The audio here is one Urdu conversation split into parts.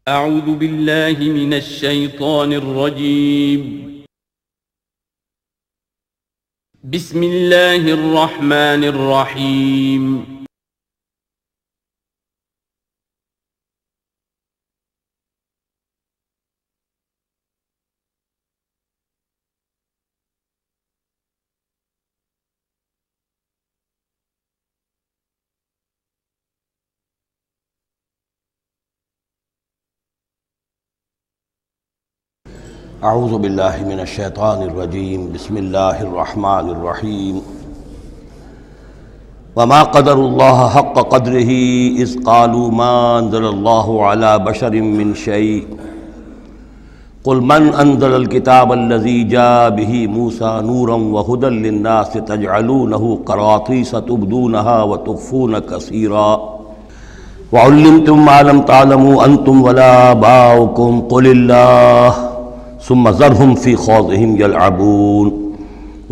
اعوذ باللہ من الشیطان الرجیم بسم اللہ الرحمن الرحیم اعوذ باللہ من الشیطان الرجیم بسم اللہ الرحمن الرحیم وما قدر اللہ حق قدرہ اذ قالوا ما انزل اللہ علی بشر من شیء قل من انزل الکتاب الذی جاء به موسیٰ نورا وہدی للناس تجعلونہ قراطیس تبدونها وتخفون کثیرا وعلمتم ما لم تعلموا انتم ولا آباؤکم قل اللہ ثم ذرهم في خوضهم يلعبون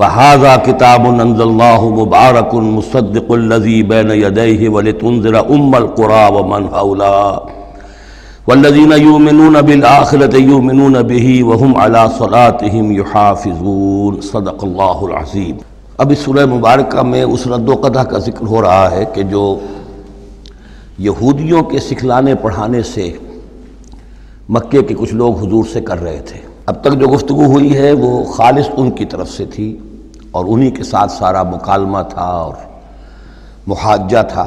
وهذا كتاب أنزلناه مبارك مصدق الذي بين يديه ولتنذر القرى ومن حولها والذين يؤمنون بالآخرة يؤمنون به وهم على صلاتهم يحافظون صدق اللہ العظیم۔ اب اس سورہ مبارکہ میں اس رد و قدح کا ذکر ہو رہا ہے کہ جو یہودیوں کے سکھلانے پڑھانے سے مکے کے کچھ لوگ حضور سے کر رہے تھے۔ اب تک جو گفتگو ہوئی ہے وہ خالص ان کی طرف سے تھی اور انہی کے ساتھ سارا مکالمہ تھا اور محاجہ تھا،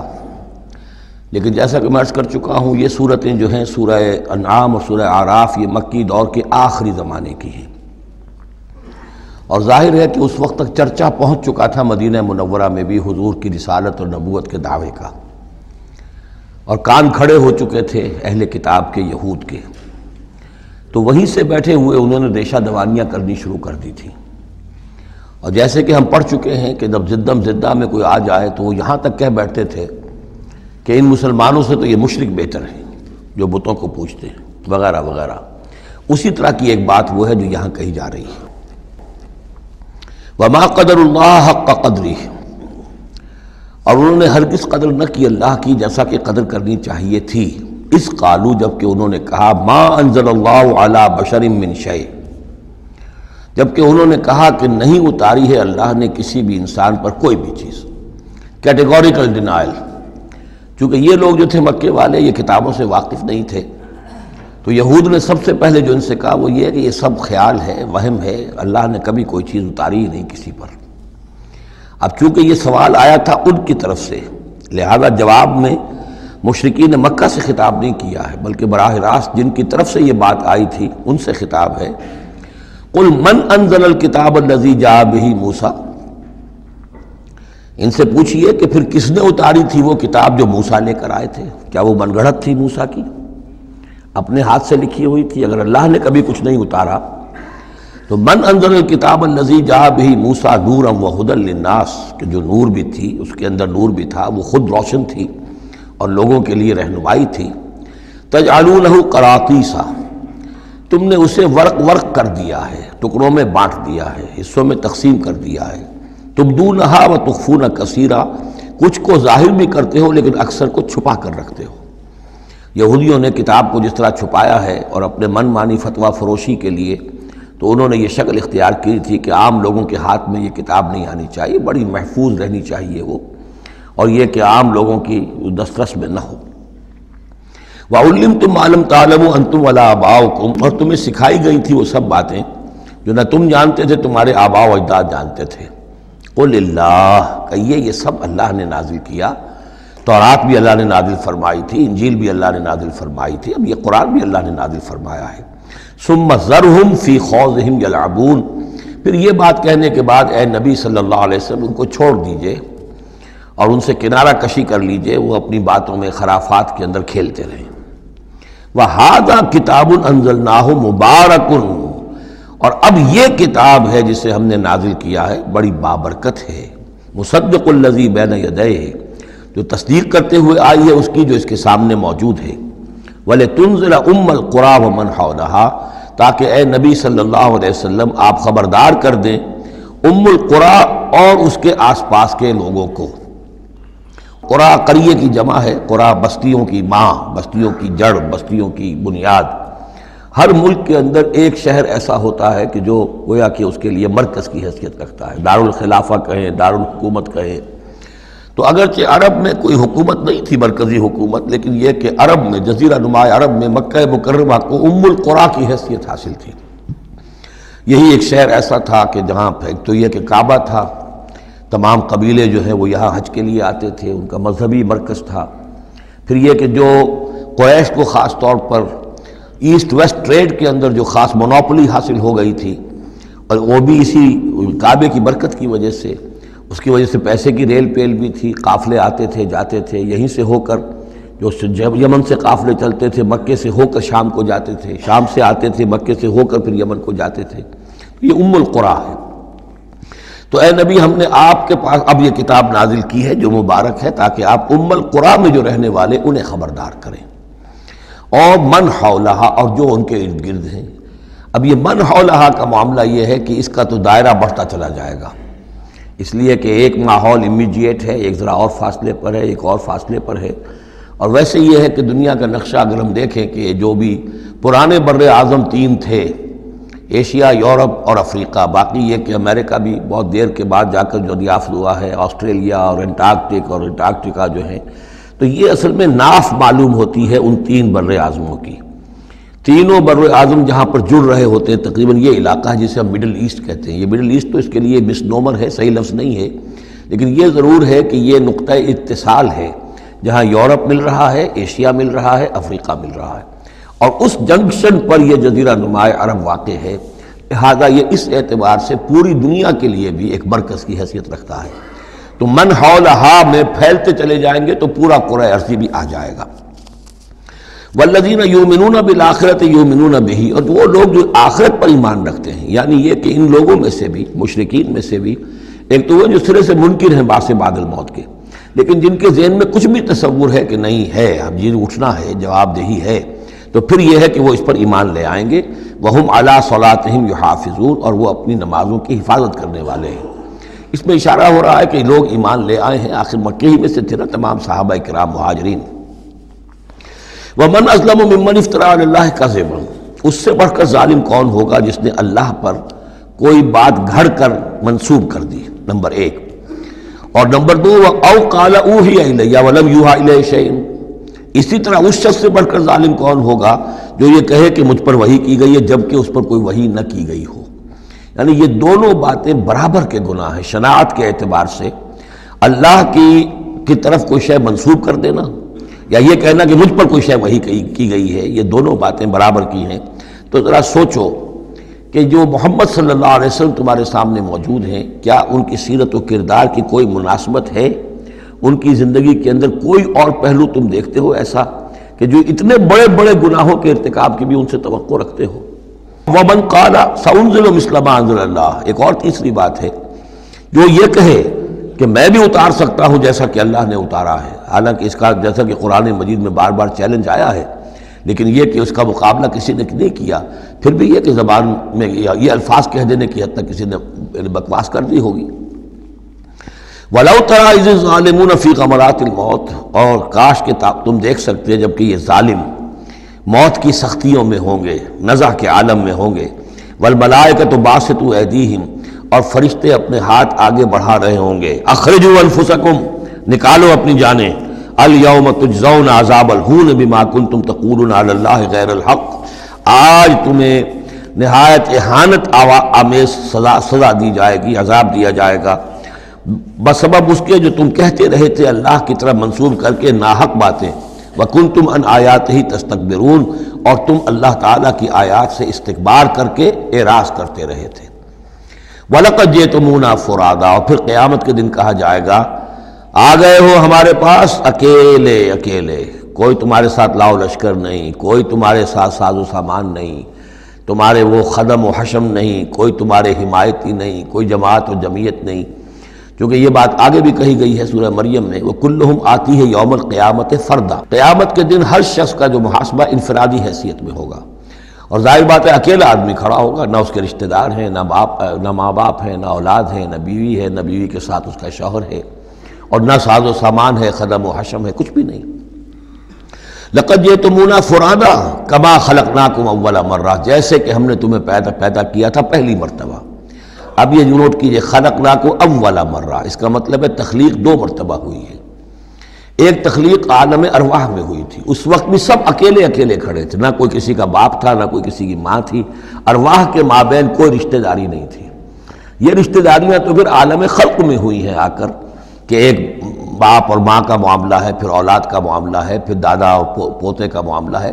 لیکن جیسا کہ میں عرض کر چکا ہوں یہ صورتیں جو ہیں سورہ انعام اور سورہ اعراف یہ مکی دور کے آخری زمانے کی ہیں، اور ظاہر ہے کہ اس وقت تک چرچا پہنچ چکا تھا مدینہ منورہ میں بھی حضور کی رسالت اور نبوت کے دعوے کا، اور کان کھڑے ہو چکے تھے اہل کتاب کے یہود کے، تو وہیں سے بیٹھے ہوئے انہوں نے ریشہ دوانیاں کرنی شروع کر دی تھی۔ اور جیسے کہ ہم پڑھ چکے ہیں کہ جب زدہ میں کوئی آ جائے تو وہ یہاں تک کہہ بیٹھتے تھے کہ ان مسلمانوں سے تو یہ مشرک بہتر ہیں جو بتوں کو پوجتے ہیں وغیرہ وغیرہ۔ اسی طرح کی ایک بات وہ ہے جو یہاں کہی جا رہی ہے، وما قدر اللہ حق قدرہ، اور انہوں نے ہرگز قدر نہ کی اللہ کی جیسا کہ قدر کرنی چاہیے تھی۔ اس قالو، جبکہ انہوں نے کہا ما انزل اللہ علی بشر من شیء، جبکہ انہوں نے کہا کہ نہیں اتاری ہے اللہ نے کسی بھی انسان پر کوئی بھی چیز، کیٹیگوریکل ڈینائل۔ چونکہ یہ لوگ جو تھے مکے والے یہ کتابوں سے واقف نہیں تھے، تو یہود نے سب سے پہلے جو ان سے کہا وہ یہ ہے کہ یہ سب خیال ہے، وہم ہے، اللہ نے کبھی کوئی چیز اتاری ہی نہیں کسی پر۔ اب چونکہ یہ سوال آیا تھا ان کی طرف سے، لہذا جواب میں مشرکین مکہ سے خطاب نہیں کیا ہے، بلکہ براہ راست جن کی طرف سے یہ بات آئی تھی ان سے خطاب ہے۔ قل من انزل الکتاب الذی جاء بہ موسیٰ، ان سے پوچھئے کہ پھر کس نے اتاری تھی وہ کتاب جو موسیٰ لے کر آئے تھے؟ کیا وہ من گھڑت تھی موسیٰ کی؟ اپنے ہاتھ سے لکھی ہوئی تھی؟ اگر اللہ نے کبھی کچھ نہیں اتارا تو من انزل الکتاب الذی جاء بہ موسیٰ نورا وہدی للناس، کہ جو نور بھی تھی اس کے اندر نور بھی تھا، وہ خود روشن تھی اور لوگوں کے لیے رہنمائی تھی۔ تجعلونہ قراطیسا، تم نے اسے ورق ورق کر دیا ہے، ٹکڑوں میں بانٹ دیا ہے، حصوں میں تقسیم کر دیا ہے۔ تبدونہا وتخفون کثیرا، کچھ کو ظاہر بھی کرتے ہو لیکن اکثر کو چھپا کر رکھتے ہو۔ یہودیوں نے کتاب کو جس طرح چھپایا ہے اور اپنے من مانی فتویٰ فروشی کے لیے تو انہوں نے یہ شکل اختیار کی تھی کہ عام لوگوں کے ہاتھ میں یہ کتاب نہیں آنی چاہیے، بڑی محفوظ رہنی چاہیے وہ، اور یہ کہ عام لوگوں کی دسترس میں نہ ہو۔ وَعُلِّمْتُمْ مَا لَمْ تَعْلَمُوا أَنْتُمْ وَلَا آبَاؤُكُمْ، اور تمہیں سکھائی گئی تھی وہ سب باتیں جو نہ تم جانتے تھے تمہارے آباء و اجداد جانتے تھے۔ قُلِ اللَّهُ، کہیے یہ سب اللہ نے نازل کیا، تورات بھی اللہ نے نازل فرمائی تھی، انجیل بھی اللہ نے نازل فرمائی تھی، اب یہ قرآن بھی اللہ نے نازل فرمایا ہے۔ ثُمَّ ذَرْهُمْ فِي خَوْضِهِمْ يَلْعَبُونَ، پھر یہ بات کہنے کے بعد اے نبی صلی اللہ علیہ وسلم ان کو چھوڑ دیجئے اور ان سے کنارہ کشی کر لیجئے، وہ اپنی باتوں میں خرافات کے اندر کھیلتے رہیں۔ وَهَذَا كِتَابٌ أَنزَلْنَاهُ مُبَارَكٌ، اور اب یہ کتاب ہے جسے ہم نے نازل کیا ہے بڑی بابرکت ہے، مصدق الذی بین یدیہ، جو تصدیق کرتے ہوئے آئی ہے اس کی جو اس کے سامنے موجود ہے۔ وَلِتُنذِرَ القرى ومن حولها، تاکہ اے نبی صلی اللہ علیہ وسلم آپ خبردار کر دیں القرى اور اس کے آس پاس کے لوگوں کو۔ قرا قریے کی جمع ہے، قرا بستیوں کی ماں، بستیوں کی جڑ، بستیوں کی بنیاد۔ ہر ملک کے اندر ایک شہر ایسا ہوتا ہے کہ جو گویا کہ اس کے لیے مرکز کی حیثیت رکھتا ہے، دارالخلافہ کہیں، دارالحکومت کہیں۔ تو اگرچہ عرب میں کوئی حکومت نہیں تھی مرکزی حکومت، لیکن یہ کہ عرب میں، جزیرہ نما عرب میں مکہ مکرمہ کو ام القریٰ کی حیثیت حاصل تھی۔ یہی ایک شہر ایسا تھا کہ جہاں ایک تو یہ کہ کعبہ تھا، تمام قبیلے جو ہیں وہ یہاں حج کے لیے آتے تھے، ان کا مذہبی مرکز تھا۔ پھر یہ کہ جو قریش کو خاص طور پر ایسٹ ویسٹ ٹریڈ کے اندر جو خاص مونوپلی حاصل ہو گئی تھی، اور وہ بھی اسی کعبے کی برکت کی وجہ سے، اس کی وجہ سے پیسے کی ریل پیل بھی تھی، قافلے آتے تھے جاتے تھے، یہیں سے ہو کر جو یمن سے قافلے چلتے تھے مکے سے ہو کر شام کو جاتے تھے، شام سے آتے تھے مکے سے ہو کر پھر یمن کو جاتے تھے۔ یہ ام القریٰ ہے۔ تو اے نبی، ہم نے آپ کے پاس اب یہ کتاب نازل کی ہے جو مبارک ہے، تاکہ آپ ام القریٰ میں جو رہنے والے انہیں خبردار کریں، اور من حولہا، اور جو ان کے ارد گرد ہیں۔ اب یہ من حولہا کا معاملہ یہ ہے کہ اس کا تو دائرہ بڑھتا چلا جائے گا، اس لیے کہ ایک ماحول امیجیٹ ہے، ایک ذرا اور فاصلے پر ہے، ایک اور فاصلے پر ہے۔ اور ویسے یہ ہے کہ دنیا کا نقشہ اگر ہم دیکھیں کہ جو بھی پرانے بر اعظم تین تھے، ایشیا، یورپ اور افریقہ، باقی یہ کہ امریکہ بھی بہت دیر کے بعد جا کر جو دریافت ہوا ہے، آسٹریلیا اور انٹارکٹیکا جو ہیں، تو یہ اصل میں ناف معلوم ہوتی ہے ان تین بر اعظموں کی۔ تینوں بر اعظم جہاں پر جڑ رہے ہوتے ہیں، تقریباً یہ علاقہ ہے جسے ہم مڈل ایسٹ کہتے ہیں۔ یہ مڈل ایسٹ تو اس کے لیے مس نومر ہے، صحیح لفظ نہیں ہے، لیکن یہ ضرور ہے کہ یہ نقطہ اتصال ہے جہاں یورپ مل رہا ہے، ایشیا مل رہا ہے، افریقہ مل رہا ہے، اور اس جنکشن پر یہ جزیرہ نما عرب واقع ہے۔ لہذا یہ اس اعتبار سے پوری دنیا کے لیے بھی ایک مرکز کی حیثیت رکھتا ہے۔ تو من حولہا میں پھیلتے چلے جائیں گے تو پورا قرۂ ارضی بھی آ جائے گا۔ والذین یؤمنون بالآخرۃ یؤمنون بہ، اور وہ لوگ جو آخرت پر ایمان رکھتے ہیں، یعنی یہ کہ ان لوگوں میں سے بھی، مشرکین میں سے بھی، ایک تو وہ جو سرے سے منکر ہیں بعث بعد الموت کے، لیکن جن کے ذہن میں کچھ بھی تصور ہے کہ نہیں ہے، اب یہ اٹھنا ہے، جواب دہی ہے، تو پھر یہ ہے کہ وہ اس پر ایمان لے آئیں گے۔ وَهُمْ عَلَىٰ صَلَاتِهِمْ يُحَافِظُونَ، اور وہ اپنی نمازوں کی حفاظت کرنے والے ہیں۔ اس میں اشارہ ہو رہا ہے کہ لوگ ایمان لے آئے ہیں، آخر مکے ہی میں سے تھے نا تمام صحابہ کرام مہاجرین۔ وَمَنْ أَظْلَمُ مِمَّنِ افْتَرَىٰ عَلَى اللَّهِ كَذِبًا، اس سے بڑھ کر ظالم کون ہوگا جس نے اللہ پر کوئی بات گھڑ کر منسوب کر دی، نمبر ایک۔ اور نمبر دو، أَوْ قَالَ أُوحِيَ إِلَيَّ وَلَمْ يُوحَىٰ إِلَيْهِ شَيْءٌ، اسی طرح اس شخص سے بڑھ کر ظالم کون ہوگا جو یہ کہے کہ مجھ پر وحی کی گئی ہے جبکہ اس پر کوئی وحی نہ کی گئی ہو۔ یعنی یہ دونوں باتیں برابر کے گناہ ہیں شناعت کے اعتبار سے، اللہ کی طرف کوئی شے منسوب کر دینا یا یہ کہنا کہ مجھ پر کوئی شے وحی کی گئی ہے، یہ دونوں باتیں برابر کی ہیں۔ تو ذرا سوچو کہ جو محمد صلی اللہ علیہ وسلم تمہارے سامنے موجود ہیں، کیا ان کی سیرت و کردار کی کوئی مناسبت ہے؟ ان کی زندگی کے اندر کوئی اور پہلو تم دیکھتے ہو ایسا کہ جو اتنے بڑے بڑے گناہوں کے ارتکاب کی بھی ان سے توقع رکھتے ہو؟ وَمَنْ قَالَ سَأُنزِلُ مِثْلَ مَا أَنزَلَ اللَّهُ، ایک اور تیسری بات ہے جو یہ کہے کہ میں بھی اتار سکتا ہوں جیسا کہ اللہ نے اتارا ہے، حالانکہ اس کا جیسا کہ قرآن مجید میں بار بار چیلنج آیا ہے، لیکن یہ کہ اس کا مقابلہ کسی نے نہیں کیا، پھر بھی یہ کہ زبان میں یہ الفاظ کہہ دینے کی حد تک کسی نے بکواس کر دی ہوگی۔ وَلَوْ تَرَىٰ إِذِ الظَّالِمُونَ فِي غَمَرَاتِ الْمَوْتِ، اور کاش کہ تم دیکھ سکتے جبکہ یہ ظالم موت کی سختیوں میں ہوں گے، نزع کے عالم میں ہوں گے، وَالْمَلَائِكَةُ بَاسِطُو أَيْدِيهِمْ، اور فرشتے اپنے ہاتھ آگے بڑھا رہے ہوں گے، اخرجوا انفسکم، نکالو اپنی جانیں، اليوم تجزون عذاب الہون بما کنتم تقولون علی اللہ غیر الحق، آج تمہیں نہایت اہانت آمیز سزا دی جائے گی، عذاب دیا جائے گا بسبب اس کے جو تم کہتے رہے تھے اللہ کی طرف منسوب کر کے ناحق باتیں، وَكُنْتُمْ عَنْ آيَاتِهِ تَسْتَكْبِرُونَ، اور تم اللہ تعالیٰ کی آیات سے استکبار کر کے اعراض کرتے رہے تھے۔ وَلَقَدْ جِئْتُمُونَا فُرَادًا، اور پھر قیامت کے دن کہا جائے گا آ گئے ہو ہمارے پاس اکیلے اکیلے، کوئی تمہارے ساتھ لاؤ لشکر نہیں، کوئی تمہارے ساتھ ساز و سامان نہیں، تمہارے وہ خدم و حشم نہیں، کوئی تمہارے حمایتی نہیں، کوئی جماعت و جمعیت نہیں، کیونکہ یہ بات آگے بھی کہی گئی ہے سورہ مریم میں، وَكُلُّهُمْ آتِيهِ يَوْمَ الْقِيَامَةِ فَرْدًا، قیامت کے دن ہر شخص کا جو محاسبہ انفرادی حیثیت میں ہوگا، اور ظاہر بات ہے اکیلا آدمی کھڑا ہوگا، نہ اس کے رشتہ دار ہیں، نہ ماں باپ ہیں، نہ اولاد ہیں، نہ بیوی ہے، نہ بیوی کے ساتھ اس کا شوہر ہے، اور نہ ساز و سامان ہے، خدم و حشم ہے، کچھ بھی نہیں۔ لقد جئتمونا فرادا کما خلقناکم اول مرہ، جیسے کہ ہم نے تمہیں پیدا کیا تھا پہلی مرتبہ۔ اب یہ نوٹ کیجئے، خلقناکم اول مرہ، اس کا مطلب ہے تخلیق دو مرتبہ ہوئی ہے۔ ایک تخلیق عالم ارواح میں ہوئی تھی، اس وقت بھی سب اکیلے اکیلے کھڑے تھے، نہ کوئی کسی کا باپ تھا، نہ کوئی کسی کی ماں تھی، ارواح کے مابین کوئی رشتہ داری نہیں تھی۔ یہ رشتہ داریاں تو پھر عالم خلق میں ہوئی ہیں آ کر، کہ ایک باپ اور ماں کا معاملہ ہے، پھر اولاد کا معاملہ ہے، پھر دادا اور پوتے کا معاملہ ہے۔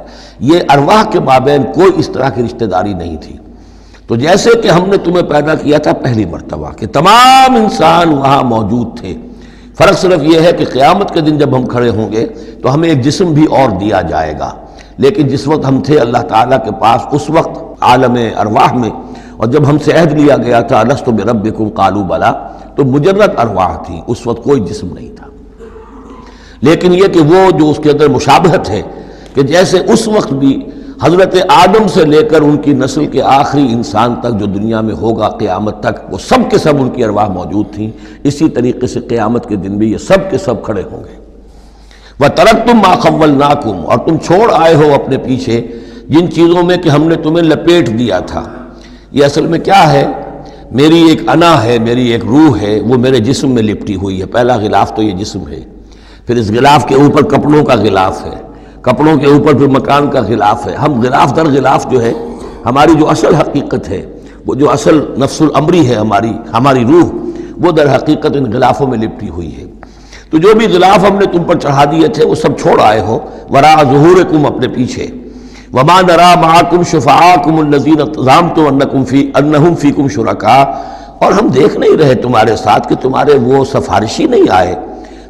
یہ ارواح کے مابین کوئی اس طرح کی رشتہ داری نہیں تھی۔ تو جیسے کہ ہم نے تمہیں پیدا کیا تھا پہلی مرتبہ، کہ تمام انسان وہاں موجود تھے، فرق صرف یہ ہے کہ قیامت کے دن جب ہم کھڑے ہوں گے تو ہمیں ایک جسم بھی اور دیا جائے گا، لیکن جس وقت ہم تھے اللہ تعالیٰ کے پاس اس وقت عالم ارواح میں، اور جب ہم سے عہد لیا گیا تھا الست بربکم قالوا بلا، تو مجرد ارواح تھی، اس وقت کوئی جسم نہیں تھا۔ لیکن یہ کہ وہ جو اس کے اندر مشابہت ہے کہ جیسے اس وقت بھی حضرت آدم سے لے کر ان کی نسل کے آخری انسان تک جو دنیا میں ہوگا قیامت تک، وہ سب کے سب ان کی ارواح موجود تھیں، اسی طریقے سے قیامت کے دن بھی یہ سب کے سب کھڑے ہوں گے۔ وَتَرَكْتُمْ مَا خَوَّلْنَاكُمْ، اور تم چھوڑ آئے ہو اپنے پیچھے جن چیزوں میں کہ ہم نے تمہیں لپیٹ دیا تھا۔ یہ اصل میں کیا ہے؟ میری ایک انا ہے، میری ایک روح ہے، وہ میرے جسم میں لپٹی ہوئی ہے۔ پہلا غلاف تو یہ جسم ہے، پھر اس غلاف کے اوپر کپڑوں کا غلاف ہے، کپڑوں کے اوپر پھر مکان کا غلاف ہے۔ ہم غلاف در غلاف جو ہے، ہماری جو اصل حقیقت ہے، وہ جو اصل نفس الامری ہے ہماری روح، وہ در حقیقت ان غلافوں میں لپٹی ہوئی ہے۔ تو جو بھی غلاف ہم نے تم پر چڑھا دیے تھے وہ سب چھوڑ آئے ہو، وراء ظہورکم، اپنے پیچھے۔ وما نرى معكم شفعاءكم الذين زعمتم انهم فيكم شركاء، اور ہم دیکھ نہیں رہے تمہارے ساتھ کہ تمہارے وہ سفارشی نہیں آئے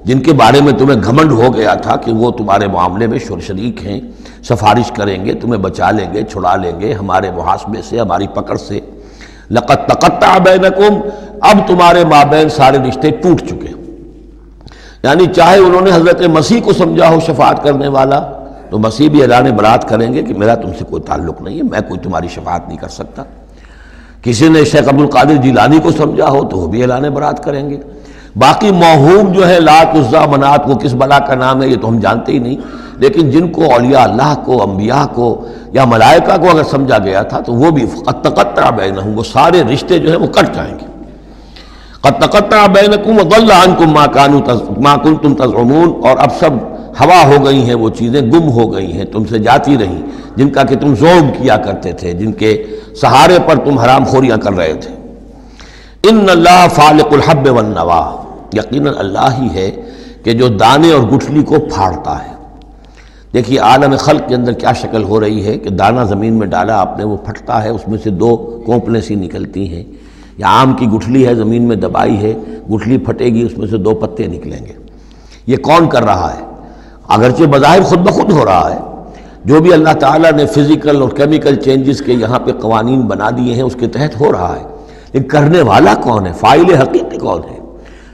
جن کے بارے میں تمہیں گھمنڈ ہو گیا تھا کہ وہ تمہارے معاملے میں شریک ہیں، سفارش کریں گے، تمہیں بچا لیں گے، چھڑا لیں گے ہمارے محاسبے سے، ہماری پکڑ سے۔ لقد تقطع بینکم، اب تمہارے مابین سارے رشتے ٹوٹ چکے۔ یعنی چاہے انہوں نے حضرت مسیح کو سمجھا ہو شفاعت کرنے والا، تو مسیح بھی اعلان برات کریں گے کہ میرا تم سے کوئی تعلق نہیں ہے، میں کوئی تمہاری شفاعت نہیں کر سکتا۔ کسی نے شیخ عبد القادر جیلانی کو سمجھا ہو تو وہ بھی اعلان برات کریں گے۔ باقی موہوم جو ہے لات عزا منات، وہ کس بلا کا نام ہے یہ تو ہم جانتے ہی نہیں، لیکن جن کو اولیاء اللہ کو، انبیاء کو یا ملائکہ کو اگر سمجھا گیا تھا تو وہ بھی قد تقطع بینہم، وہ سارے رشتے جو ہیں وہ کٹ جائیں گے۔ قد تقطع بینکم وضل عنکم ما کنتم تزعمون، اور اب سب ہوا ہو گئی ہیں، وہ چیزیں گم ہو گئی ہیں، تم سے جاتی رہیں جن کا کہ تم زوم کیا کرتے تھے، جن کے سہارے پر تم حرام خوریاں کر رہے تھے۔ ان اللہ فالق الحب والنوا، یقیناً اللہ ہی ہے کہ جو دانے اور گٹھلی کو پھاڑتا ہے۔ دیکھیے عالم خلق کے اندر کیا شکل ہو رہی ہے کہ دانہ زمین میں ڈالا آپ نے، وہ پھٹتا ہے، اس میں سے دو کونپلیں سی نکلتی ہیں، یا آم کی گٹھلی ہے زمین میں دبائی ہے، گٹھلی پھٹے گی، اس میں سے دو پتے نکلیں گے۔ یہ کون کر رہا ہے؟ اگرچہ بظاہر خود بخود ہو رہا ہے، جو بھی اللہ تعالیٰ نے فزیکل اور کیمیکل چینجز کے یہاں پہ قوانین بنا دیے ہیں اس کے تحت ہو رہا ہے، لیکن کرنے والا کون ہے؟ فاعل حقیقی کون ہے؟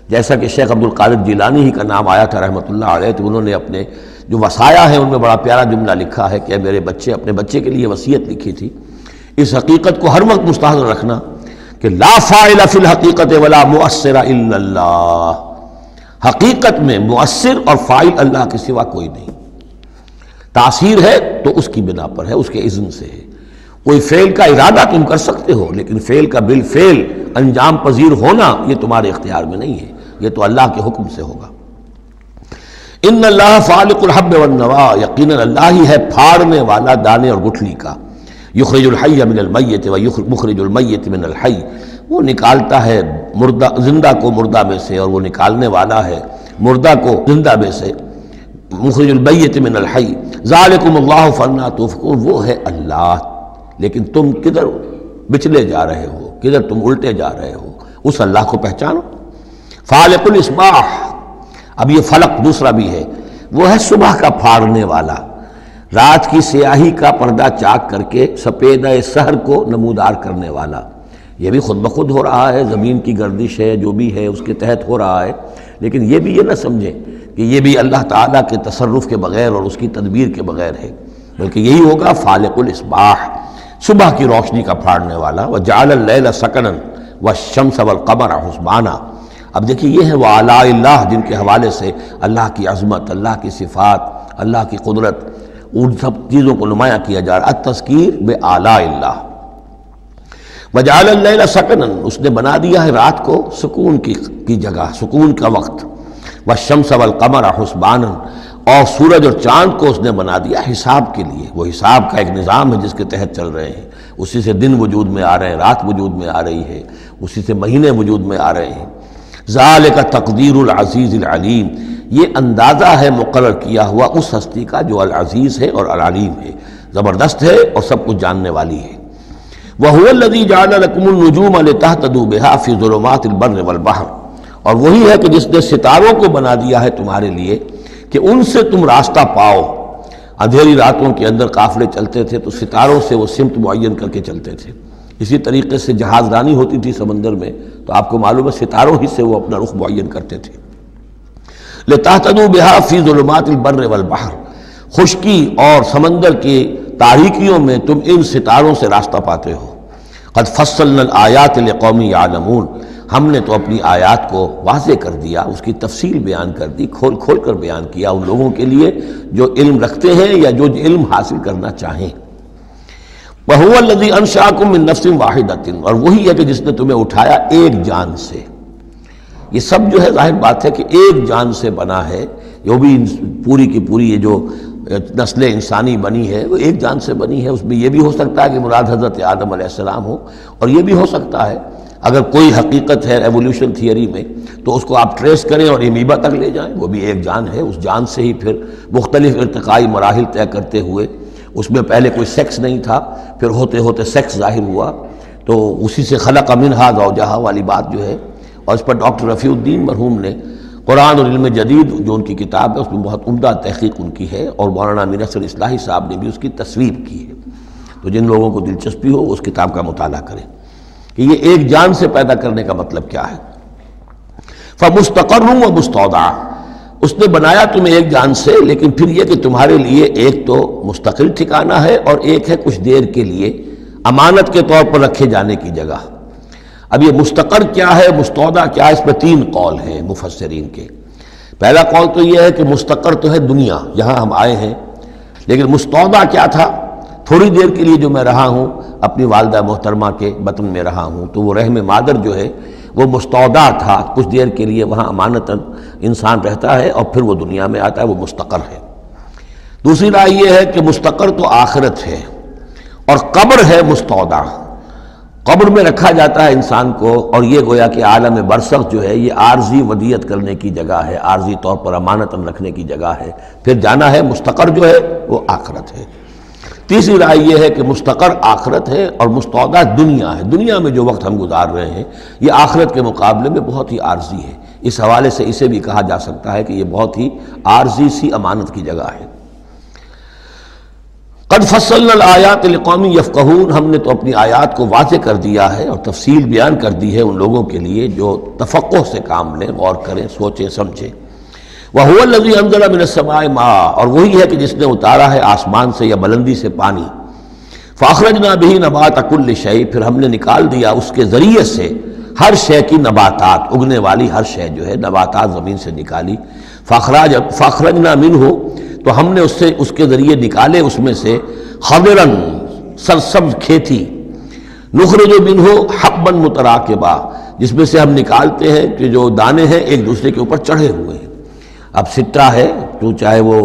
جیسا کہ شیخ عبد القادر جیلانی ہی کا نام آیا تھا رحمۃ اللہ علیہ، تو انہوں نے اپنے جو وصایا ہیں ان میں بڑا پیارا جملہ لکھا ہے کہ میرے بچے، اپنے بچے کے لیے وصیت لکھی تھی، اس حقیقت کو ہر وقت مستحضر رکھنا کہ لا فاعل فی الحقیقت ولا مؤثر الا اللہ، حقیقت میں مؤثر اور فاعل اللہ کے سوا کوئی نہیں۔ تاثیر ہے تو اس کی بنا پر ہے، اس کے اذن سے ہے۔ کوئی فعل کا ارادہ تم کر سکتے ہو، لیکن فعل کا بالفعل انجام پذیر ہونا یہ تمہارے اختیار میں نہیں ہے، یہ تو اللہ کے حکم سے ہوگا۔ ان اللہ فالق الحب والنوا، یقیناً اللہ ہی ہے پھاڑنے والا دانے اور گٹھلی کا۔ یخرج الحی من المیت ومخرج المیت من الحی، وہ نکالتا ہے مردہ زندہ کو مردہ میں سے، اور وہ نکالنے والا ہے مردہ کو زندہ میں سے۔ مخرج المیت من الحی ذالکم اللہ فانا تؤفکون، وہ ہے اللہ، لیکن تم کدھر بچلے جا رہے ہو، کدھر تم الٹے جا رہے ہو، اس اللہ کو پہچانو۔ فالق الاصباح، اب یہ فلق دوسرا بھی ہے، وہ ہے صبح کا پھاڑنے والا، رات کی سیاہی کا پردہ چاک کر کے سپیدہ سحر کو نمودار کرنے والا۔ یہ بھی خود بخود ہو رہا ہے، زمین کی گردش ہے، جو بھی ہے اس کے تحت ہو رہا ہے، لیکن یہ بھی یہ نہ سمجھیں کہ یہ بھی اللہ تعالیٰ کے تصرف کے بغیر اور اس کی تدبیر کے بغیر ہے، بلکہ یہی ہوگا فالق الاصباح، صبح کی روشنی کا پھاڑنے والا۔ وجعل اللیل سکنا والشمس والقمر حسبانا، اب دیکھیے یہ ہے وہ آلاء اللہ جن کے حوالے سے اللہ کی عظمت، اللہ کی صفات، اللہ کی قدرت، ان سب چیزوں کو نمایاں کیا جا رہا ہے۔ التذکیر بآلاء اللہ۔ وجعل اللیل سکنا، اس نے بنا دیا ہے رات کو سکون کی جگہ، سکون کا وقت۔ والشمس والقمر حسبانا، اور سورج اور چاند کو اس نے بنا دیا حساب کے لیے، وہ حساب کا ایک نظام ہے جس کے تحت چل رہے ہیں، اسی سے دن وجود میں آ رہے ہیں، رات وجود میں آ رہی ہے، اسی سے مہینے وجود میں آ رہے ہیں۔ ذالک تقدیر العزیز العلیم، یہ اندازہ ہے مقرر کیا ہوا اس ہستی کا جو العزیز ہے اور العلیم ہے، زبردست ہے اور سب کچھ جاننے والی ہے۔ وَهُوَ الَّذِي جَعَلَ لَكُمُ النُّجُومَ لِتَهْتَدُوا بِهَا فِي ظُلُمَاتِ الْبَرِّ وَالْبَحْرِ، اور وہی ہے کہ جس نے ستاروں کو بنا دیا ہے تمہارے لیے کہ ان سے تم راستہ پاؤ۔ اندھیری راتوں کے اندر قافلے چلتے تھے تو ستاروں سے وہ سمت معین کر کے چلتے تھے، اسی طریقے سے جہاز رانی ہوتی تھی سمندر میں تو آپ کو معلوم ہے ستاروں ہی سے وہ اپنا رخ معین کرتے تھے۔ لِتَهْتَدُوا بِهَا فِي ظُلُمَاتِ الْبَرِّ وَالْبَحْرِ، خشکی اور سمندر کی تاریکیوں میں تم ان ستاروں سے راستہ پاتے ہو۔ قد فصلنا الآیات لقوم یعلمون، ہم نے تو اپنی آیات کو واضح کر دیا، اس کی تفصیل بیان کر دی، کھول کھول کر بیان کیا ان لوگوں کے لیے جو علم رکھتے ہیں یا جو علم حاصل کرنا چاہیں۔ وَهُوَ الَّذِي أَنشَأَكُم مِّن نَّفْسٍ وَاحِدَةٍ، اور وہی ہے کہ جس نے تمہیں اٹھایا ایک جان سے۔ یہ سب جو ہے ظاہر بات ہے کہ ایک جان سے بنا ہے، یہ بھی پوری کی پوری یہ جو نسل انسانی بنی ہے وہ ایک جان سے بنی ہے۔ اس میں یہ بھی ہو سکتا ہے کہ مراد حضرت آدم علیہ السلام ہو، اور یہ بھی ہو سکتا ہے اگر کوئی حقیقت ہے ایولیوشن تھیوری میں تو اس کو آپ ٹریس کریں اور امیبا تک لے جائیں، وہ بھی ایک جان ہے۔ اس جان سے ہی پھر مختلف ارتقائی مراحل طے کرتے ہوئے، اس میں پہلے کوئی سیکس نہیں تھا، پھر ہوتے ہوتے سیکس ظاہر ہوا، تو اسی سے خلق منہا زوجہا والی بات جو ہے، اور اس پر ڈاکٹر رفیع الدین مرحوم نے قرآن اور علم جدید جو ان کی کتاب ہے اس میں بہت عمدہ تحقیق ان کی ہے، اور مولانا امین اصغر اصلاحی صاحب نے بھی اس کی تصویر کی ہے۔ تو جن لوگوں کو دلچسپی ہو اس کتاب کا مطالعہ کریں کہ یہ ایک جان سے پیدا کرنے کا مطلب کیا ہے۔ فَمُسْتَقَرٌّ وَمُسْتَوْدَعٌ، اس نے بنایا تمہیں ایک جان سے، لیکن پھر یہ کہ تمہارے لیے ایک تو مستقل ٹھکانہ ہے اور ایک ہے کچھ دیر کے لیے امانت کے طور پر رکھے جانے کی جگہ۔ اب یہ مستقر کیا ہے، مستودع کیا ہے، اس میں تین قول ہیں مفسرین کے۔ پہلا قول تو یہ ہے کہ مستقر تو ہے دنیا، یہاں ہم آئے ہیں، لیکن مستودع کیا تھا، تھوڑی دیر کے لیے جو میں رہا ہوں اپنی والدہ محترمہ کے بطن میں رہا ہوں، تو وہ رحم مادر جو ہے وہ مستودع تھا، کچھ دیر کے لیے وہاں امانتاً انسان رہتا ہے اور پھر وہ دنیا میں آتا ہے، وہ مستقر ہے۔ دوسری رائے یہ ہے کہ مستقر تو آخرت ہے اور قبر ہے مستودع، قبر میں رکھا جاتا ہے انسان کو، اور یہ گویا کہ عالم برزخ جو ہے یہ عارضی ودیعت کرنے کی جگہ ہے، عارضی طور پر امانتاً رکھنے کی جگہ ہے، پھر جانا ہے۔ مستقر جو ہے وہ آخرت ہے۔ تیسری رائے یہ ہے کہ مستقر آخرت ہے اور مستودع دنیا ہے، دنیا میں جو وقت ہم گزار رہے ہیں یہ آخرت کے مقابلے میں بہت ہی عارضی ہے، اس حوالے سے اسے بھی کہا جا سکتا ہے کہ یہ بہت ہی عارضی سی امانت کی جگہ ہے۔ قد فصلنا الآیات لقوم یفقہون، ہم نے تو اپنی آیات کو واضح کر دیا ہے اور تفصیل بیان کر دی ہے ان لوگوں کے لیے جو تفقہ سے کام لیں، غور کریں، سوچیں سمجھیں۔ وَهُوَ الَّذِي أَنزَلَ مِنَ السَّمَاءِ مَاءً، اور وہی ہے کہ جس نے اتارا ہے آسمان سے یا بلندی سے پانی۔ فَأَخْرَجْنَا بِهِ نَبَاتَ كُلِّ شَيْءٍ، پھر ہم نے نکال دیا اس کے ذریعے سے ہر شے کی نباتات، اگنے والی ہر شے جو ہے نباتات زمین سے نکالی۔ فَأَخْرَجْنَا مِنْهُ، تو ہم نے اس کے ذریعے نکالے اس میں سے خضراً، سرسبز کھیتی، نخرج منہ حبا متراکبا، جس میں سے ہم نکالتے ہیں کہ جو دانے ہیں ایک دوسرے کے اوپر چڑھے ہوئے ہیں۔ اب سٹا ہے تو چاہے وہ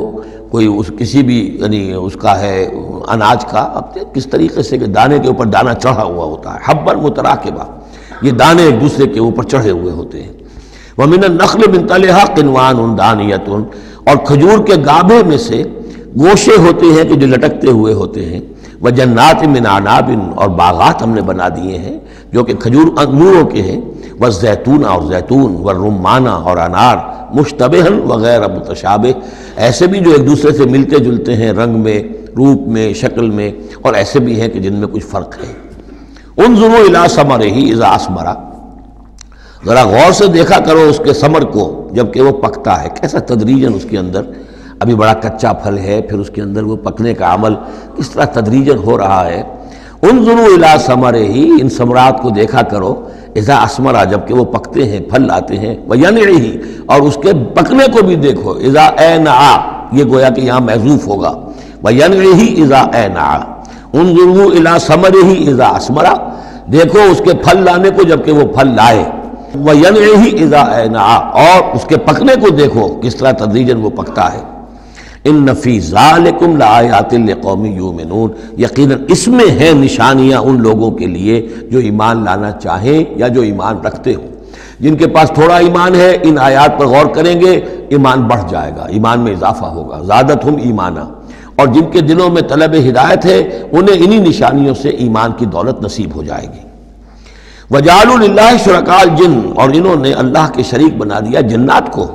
کوئی کسی بھی یعنی اس کا ہے اناج کا، اب کس طریقے سے کہ دانے کے اوپر دانہ چڑھا ہوا ہوتا ہے، حبا متراکبا، یہ دانے ایک دوسرے کے اوپر چڑھے ہوئے ہوتے ہیں۔ وَمِنَ النَّخْلِ مِنْ طَلْعِهَا قِنْوَانٌ دَانِيَةٌ، اور کھجور کے گابھے میں سے گوشے ہوتے ہیں کہ جو لٹکتے ہوئے ہوتے ہیں۔ وَجَنَّاتٍ مِّنْ أَعْنَابٍ، اور باغات ہم نے بنا دیے ہیں جو کہ کھجور انگوروں کے ہیں۔ وَالزَّيْتُونَ، اور زیتون، وَالرُّمَّانَ، اور انار، مُشْتَبِهًا وغیر متشابہ، ایسے بھی جو ایک دوسرے سے ملتے جلتے ہیں رنگ میں، روپ میں، شکل میں، اور ایسے بھی ہیں کہ جن میں کچھ فرق ہے۔ انظروا إِلَىٰ ثَمَرِهِ إِذَا أَثْمَرَ، ذرا غور سے دیکھا کرو اس کے ثمر کو جب کہ وہ پکتا ہے، کیسا تدریجاً اس کے اندر، ابھی بڑا کچا پھل ہے، پھر اس کے اندر وہ پکنے کا عمل کس طرح تدریجاً ہو رہا ہے۔ انظروا الی ثمرہ، ان ثمرات کو دیکھا کرو، اذا اسمرا جب کہ وہ پکتے ہیں پھل لاتے ہیں، وینعہ اور اس کے پکنے کو بھی دیکھو، اذا اینعا یہ گویا کہ یہاں محذوف ہوگا، وینعہ اذا اینعا، انظروا الی ثمرہ اذا اسمرا دیکھو اس کے پھل لانے کو جب کہ وہ پھل لائے، وینعہ اذا اینعا اور اس کے پکنے کو دیکھو کس طرح تدریجاً وہ پکتا ہے۔ ان فی ذالکم لآیات لقوم یؤمنون، یقیناً اس میں ہیں نشانیاں ان لوگوں کے لیے جو ایمان لانا چاہیں یا جو ایمان رکھتے ہوں۔ جن کے پاس تھوڑا ایمان ہے ان آیات پر غور کریں گے، ایمان بڑھ جائے گا، ایمان میں اضافہ ہوگا، زادتہم ایمانا، اور جن کے دلوں میں طلب ہدایت ہے انہیں انہی نشانیوں سے ایمان کی دولت نصیب ہو جائے گی۔ وجعلوا للہ شرکاء الجن، اور انہوں نے اللہ کے شریک بنا دیا جنات کو،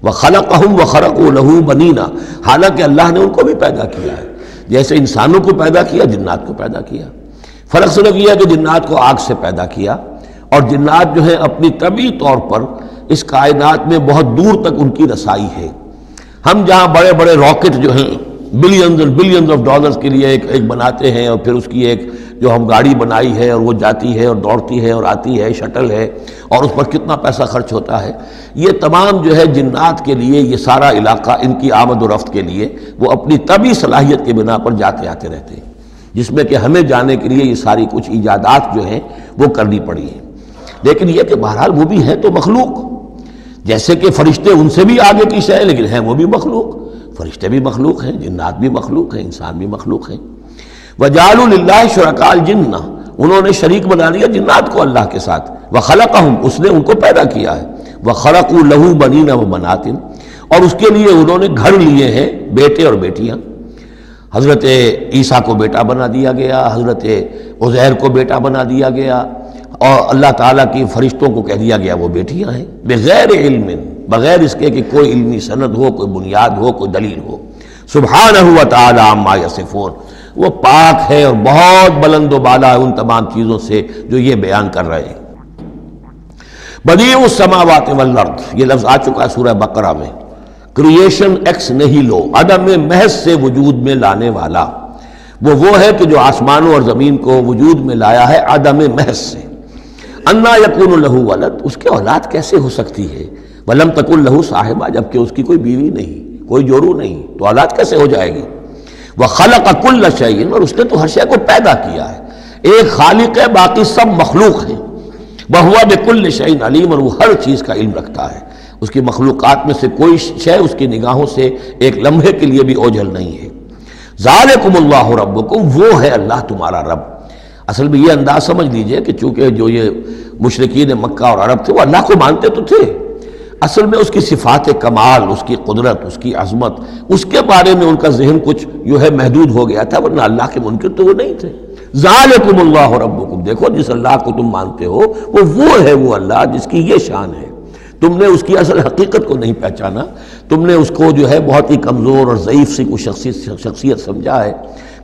وخلقہم وخرقوا لہ بنینا، حالانکہ اللہ نے ان کو بھی پیدا کیا ہے، جیسے انسانوں کو پیدا کیا جنات کو پیدا کیا۔ فرق صرف یہ ہے کہ جنات کو آگ سے پیدا کیا، اور جنات جو ہیں اپنی طبعی طور پر اس کائنات میں بہت دور تک ان کی رسائی ہے۔ ہم جہاں بڑے بڑے راکٹ جو ہیں بلینز اور بلینز آف ڈالرز کے لیے ایک بناتے ہیں، اور پھر اس کی ایک جو ہم گاڑی بنائی ہے اور وہ جاتی ہے اور دوڑتی ہے اور آتی ہے، شٹل ہے، اور اس پر کتنا پیسہ خرچ ہوتا ہے، یہ تمام جو ہے جنات کے لیے یہ سارا علاقہ ان کی آمد و رفت کے لیے وہ اپنی طبعی صلاحیت کے بنا پر جاتے آتے رہتے ہیں، جس میں کہ ہمیں جانے کے لیے یہ ساری کچھ ایجادات جو ہیں وہ کرنی پڑی ہیں۔ لیکن یہ کہ بہرحال وہ بھی ہیں تو مخلوق، جیسے کہ فرشتے ان سے بھی آگے کی شے لیکن ہیں وہ بھی مخلوق، فرشتے بھی مخلوق ہیں، جنات بھی مخلوق ہیں، انسان بھی مخلوق ہیں۔ وجعلوا للہ شرکاء الجن، انہوں نے شریک بنا لیا جنات کو اللہ کے ساتھ، وخلقہم اس نے ان کو پیدا کیا ہے، وخرقوا لہ بنین وبنات، اور اس کے لیے انہوں نے گھر لیے ہیں بیٹے اور بیٹیاں۔ حضرت عیسیٰ کو بیٹا بنا دیا گیا، حضرت عزیر کو بیٹا بنا دیا گیا، اور اللہ تعالیٰ کی فرشتوں کو کہہ دیا گیا وہ بیٹیاں ہیں، بغیر علم، بغیر اس کے کہ کوئی علمی سند ہو، کوئی بنیاد ہو، کوئی دلیل ہو۔ سبحانہ و تعالی عما یصفون، وہ پاک ہے اور بہت بلند و بالا ہے ان تمام چیزوں سے جو یہ بیان کر رہے ہیں۔ بدیع السماوات والارض، یہ لفظ آ چکا ہے سورہ بقرہ میں، کریشن ایکس نہیلو، عدم محض سے وجود میں لانے والا، وہ ہے کہ جو آسمانوں اور زمین کو وجود میں لایا ہے عدم محض سے۔ انا یکون لہ ولد، اس کے اولاد کیسے ہو سکتی ہے، ولم تکن لہ صاحبہ، جبکہ اس کی کوئی بیوی نہیں، کوئی جورو نہیں، تو اولاد کیسے ہو جائے گی۔ وخلق کل شیء، اور اس نے تو ہر شے کو پیدا کیا ہے، ایک خالق ہے باقی سب مخلوق ہیں، وہو بکل شیء علیم، اور وہ ہر چیز کا علم رکھتا ہے، اس کی مخلوقات میں سے کوئی شے اس کی نگاہوں سے ایک لمحے کے لیے بھی اوجھل نہیں ہے۔ ذالکم اللہ ربکم، وہ ہے اللہ تمہارا رب۔ اصل میں یہ انداز سمجھ لیجئے کہ چونکہ جو یہ مشرکین مکہ اور عرب تھے وہ اللہ کو مانتے تو تھے، اصل میں اس کی صفات کمال، اس کی قدرت، اس کی عظمت، اس کے بارے میں ان کا ذہن کچھ جو ہے محدود ہو گیا تھا، ورنہ اللہ کے منکر تو وہ نہیں تھے۔ ذالکم اللہ ربکم، دیکھو جس اللہ کو تم مانتے ہو وہ ہے وہ اللہ جس کی یہ شان ہے، تم نے اس کی اصل حقیقت کو نہیں پہچانا، تم نے اس کو جو ہے بہت ہی کمزور اور ضعیف سی کوئی شخصیت سمجھا ہے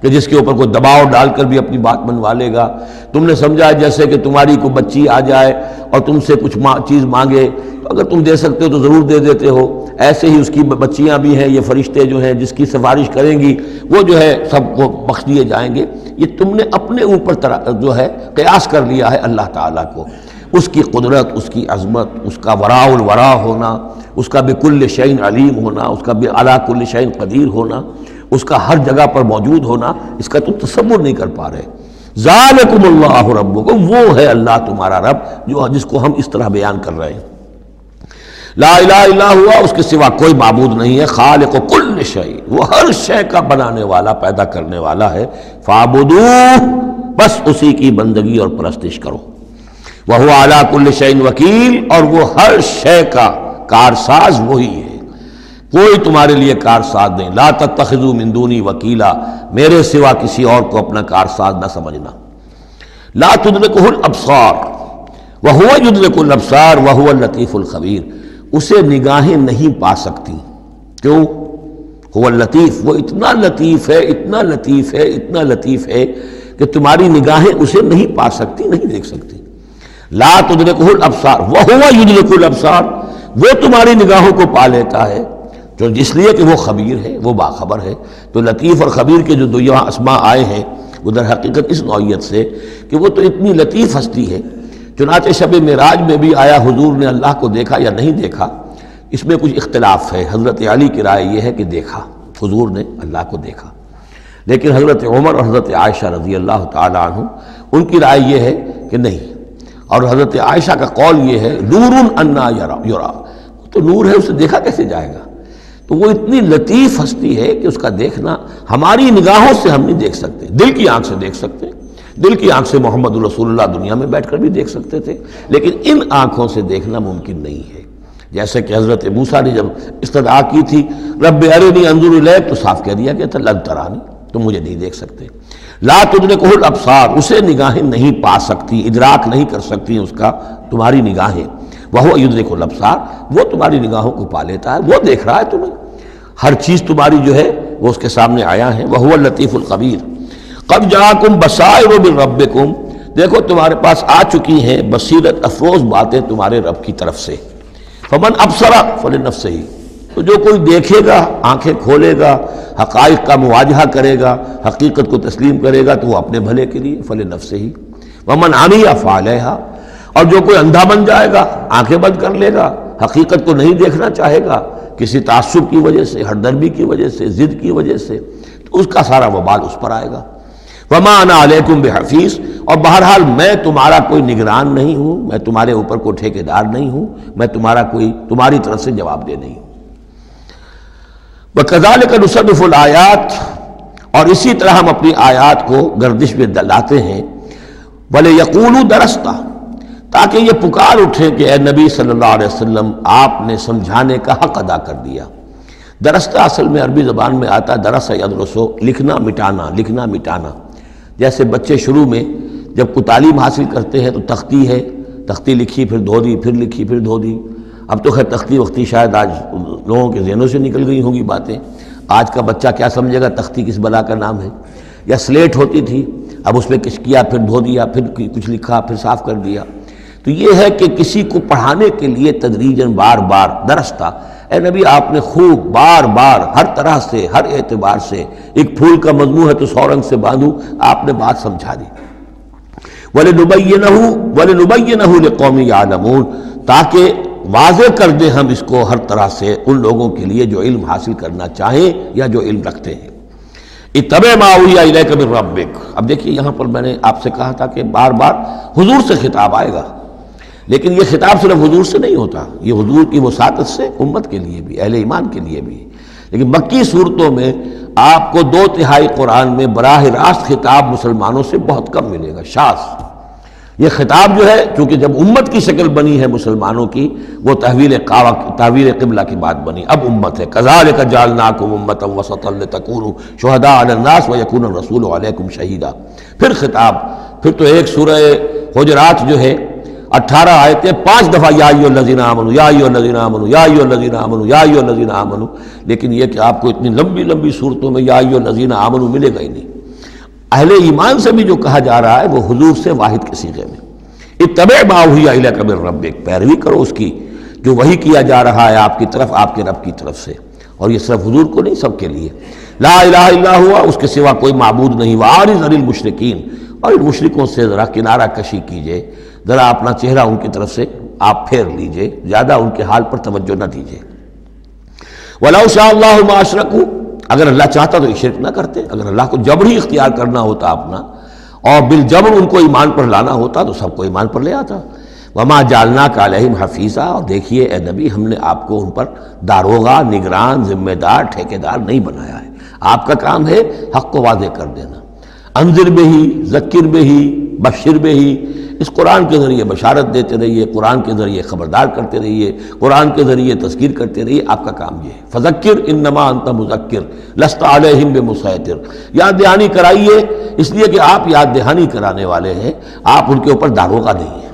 کہ جس کے اوپر کوئی دباؤ ڈال کر بھی اپنی بات منوا لے گا۔ تم نے سمجھا ہے جیسے کہ تمہاری کوئی بچی آ جائے اور تم سے کچھ چیز مانگے، اگر تم دے سکتے ہو تو ضرور دے دیتے ہو، ایسے ہی اس کی بچیاں بھی ہیں، یہ فرشتے جو ہیں جس کی سفارش کریں گی وہ جو ہے سب کو بخش دیے جائیں گے۔ یہ تم نے اپنے اوپر جو ہے قیاس کر لیا ہے اللہ تعالیٰ کو، اس کی قدرت، اس کی عظمت، اس کا وراء الورا ہونا، اس کا بکل شیء علیم ہونا، اس کا علی کل شیء قدیر ہونا، اس کا ہر جگہ پر موجود ہونا، اس کا تم تصور نہیں کر پا رہے۔ ذالکم اللہ ربکم، وہ ہے اللہ تمہارا رب جس کو ہم اس طرح بیان کر رہے ہیں۔ لا الہ الا ہوا، اس کے سوا کوئی معبود نہیں ہے، خالق کل شیء، وہ ہر شے کا بنانے والا، پیدا کرنے والا ہے، فاعبدوہ، بس اسی کی بندگی اور پرستش کرو، وہو علی کل شیء وکیل، اور وہ ہر شے کا کارساز وہی ہے، کوئی تمہارے لیے کارساز نہیں۔ لا تتخذوا من دونی وکیلا، میرے سوا کسی اور کو اپنا کارساز نہ سمجھنا۔ لا تدرکہ الابصار وہو یدرک الابصار وہو اللطیف الخبیر، اسے نگاہیں نہیں پا سکتی، کیوں؟ هو اللطیف، وہ اتنا لطیف ہے، اتنا لطیف ہے، اتنا لطیف ہے کہ تمہاری نگاہیں اسے نہیں پا سکتی، نہیں دیکھ سکتی۔ لا تدرکہ الابصار وہو یدرک الابصار، وہ تمہاری نگاہوں کو پا لیتا ہے، جو اس لیے کہ وہ خبیر ہے، وہ باخبر ہے۔ تو لطیف اور خبیر کے جو دو یہاں اسماء آئے ہیں وہ در حقیقت اس نوعیت سے کہ وہ تو اتنی لطیف ہستی ہے چنانچہ شب معراج میں بھی آیا حضور نے اللہ کو دیکھا یا نہیں دیکھا، اس میں کچھ اختلاف ہے۔ حضرت علی کی رائے یہ ہے کہ دیکھا، حضور نے اللہ کو دیکھا، لیکن حضرت عمر اور حضرت عائشہ رضی اللہ تعالی عنہ ان کی رائے یہ ہے کہ نہیں، اور حضرت عائشہ کا قول یہ ہے نور انا یرا، تو نور ہے، اسے دیکھا کیسے جائے گا؟ تو وہ اتنی لطیف ہستی ہے کہ اس کا دیکھنا ہماری نگاہوں سے ہم نہیں دیکھ سکتے، دل کی آنکھ سے دیکھ سکتے ہیں، دل کی آنکھ سے محمد رسول اللہ دنیا میں بیٹھ کر بھی دیکھ سکتے تھے، لیکن ان آنکھوں سے دیکھنا ممکن نہیں ہے۔ جیسے کہ حضرت موسیٰ نے جب استدعا کی تھی رب ارنی انظر الیک، تو صاف کہہ دیا کہ تھا لن ترانی، تم مجھے نہیں دیکھ سکتے۔ لا تدرکہ الابصار، اسے نگاہیں نہیں پا سکتی، ادراک نہیں کر سکتی اس کا تمہاری نگاہیں، وہو یدرک الابصار، وہ تمہاری نگاہوں کو پا لیتا ہے، وہ دیکھ رہا ہے تمہیں، ہر چیز تمہاری جو ہے وہ اس کے سامنے آیا ہے۔ وہو اللطیف الخبیر۔ قد جاءکم بصائر من ربکم، دیکھو تمہارے پاس آ چکی ہیں بصیرت افروز باتیں تمہارے رب کی طرف سے۔ فمن ابصر فلنفسہ، تو جو کوئی دیکھے گا، آنکھیں کھولے گا، حقائق کا مواجہہ کرے گا، حقیقت کو تسلیم کرے گا، تو وہ اپنے بھلے کے لیے، فلنفسہ ہی۔ ومن عمی فعلیہا، اور جو کوئی اندھا بن جائے گا، آنکھیں بند کر لے گا، حقیقت کو نہیں دیکھنا چاہے گا کسی تعصب کی وجہ سے، ہردرمی کی وجہ سے، ضد کی وجہ سے، تو اس کا سارا وبال اس پر آئے گا۔ وما انا علیکم بحفیظ، اور بہرحال میں تمہارا کوئی نگران نہیں ہوں، میں تمہارے اوپر کوئی ٹھیکیدار نہیں ہوں، میں تمہاری طرف سے جواب دہ نہیں ہوں۔ وَكَذَلِكَ نُصَرِّفُ الْآيَاتِ، اور اسی طرح ہم اپنی آیات کو گردش میں لاتے ہیں۔ وَلِيَقُولُوا دَرَسْتَ، تاکہ یہ پکار اٹھے کہ اے نبی صلی اللہ علیہ وسلم آپ نے سمجھانے کا حق ادا کر دیا۔ درستہ اصل میں عربی زبان میں آتا درس یدرسو، لکھنا مٹانا، لکھنا مٹانا۔ جیسے بچے شروع میں جب کوئی تعلیم حاصل کرتے ہیں تو تختی ہے، تختی لکھی پھر دھو دی، پھر لکھی پھر دھو دی۔ اب تو خیر تختی وقتی شاید آج لوگوں کے ذہنوں سے نکل گئی ہوں گی باتیں، آج کا بچہ کیا سمجھے گا تختی کس بلا کا نام ہے؟ یا سلیٹ ہوتی تھی، اب اس میں کچھ کیا پھر دھو دیا، پھر کچھ لکھا پھر صاف کر دیا۔ تو یہ ہے کہ کسی کو پڑھانے کے لیے تدریجاً بار بار درستہ، اے نبی آپ نے خوب بار بار ہر طرح سے، ہر اعتبار سے، ایک پھول کا مضمون ہے تو 100 رنگ سے باندھوں، آپ نے بات سمجھا دی۔ وَلِنُبَيِّنَهُ لِقَوْمٍ يَعْلَمُونَ، تاکہ واضح کر دیں ہم اس کو ہر طرح سے ان لوگوں کے لیے جو علم حاصل کرنا چاہیں یا جو علم رکھتے ہیں۔ اتَّبِعْ مَا أُوحِیَ إِلَیْکَ مِن رَبِّکَ، اب دیکھیے یہاں پر میں نے آپ سے کہا تھا کہ بار بار حضور سے خطاب آئے گا، لیکن یہ خطاب صرف حضور سے نہیں ہوتا، یہ حضور کی وساطت سے امت کے لیے بھی، اہل ایمان کے لیے بھی۔ لیکن مکی صورتوں میں آپ کو 2/3 قرآن میں براہ راست خطاب مسلمانوں سے بہت کم ملے گا، شاذ۔ یہ خطاب جو ہے چونکہ جب امت کی شکل بنی ہے مسلمانوں کی، وہ تحویل قبلہ کی بات بنی، اب امت ہے۔ کذالک جعلناکم امۃ وسطا لتکونوا شہداء علی الناس ویکون الرسول علیکم شہیدا۔ پھر خطاب، پھر تو ایک سورہ حجرات جو ہے 18 آیتیں 5 دفعہ یا ایھا الذین آمنوا یا ایھا الذین آمنوا یا ایھا الذین آمنوا یا ایھا الذین آمنوا، لیکن یہ کہ آپ کو اتنی لمبی لمبی صورتوں میں یا ایھا الذین آمنوا ملے گا ہی نہیں۔ اہل ایمان سے بھی جو کہا جا رہا ہے وہ حضور سے واحد کے صیغے میں، اتبع ما اوحی الیک من ربک، پیروی کرو اس کی جو وحی کیا جا رہا ہے آپ کی طرف، آپ کے رب کی طرف سے۔ اور یہ صرف حضور کو نہیں، سب کے لیے۔ لا الہ الا ہوا، اس کے سوا کوئی معبود نہیں۔ وَأَعْرِضْ عَنِ الْمُشْرِكِينَ، اور ان مشرکوں سے ذرا کنارہ کشی کیجئے، ذرا اپنا چہرہ ان کی طرف سے آپ پھیر لیجئے، زیادہ ان کے حال پر توجہ نہ دیجئے۔ وَلَوْ شَاءَ اللَّهُ مَا أَشْرَكُوا، اگر اللہ چاہتا تو یہ شرک نہ کرتے، اگر اللہ کو جبر ہی اختیار کرنا ہوتا اپنا اور بالجبر ان کو ایمان پر لانا ہوتا تو سب کو ایمان پر لے آتا۔ وَمَا جَعَلْنَاكَ عَلَيْهِمْ حَفِيظًا، اور دیکھیے اے نبی ہم نے آپ کو ان پر داروغہ، نگران، ذمہ دار، ٹھیکیدار نہیں بنایا ہے۔ آپ کا کام ہے حق کو واضح کر دینا۔ انذر بہی، ذکر بہی، بشر بہی، اس قرآن کے ذریعے بشارت دیتے رہیے، قرآن کے ذریعے خبردار کرتے رہیے، قرآن کے ذریعے تذکیر کرتے رہیے، آپ کا کام یہ ہے۔ فذکر انما انت مذکر لست علیہم بمسیطر، یاد دہانی کرائیے اس لیے کہ آپ یاد دہانی کرانے والے ہیں، آپ ان کے اوپر داروغہ نہیں ہیں۔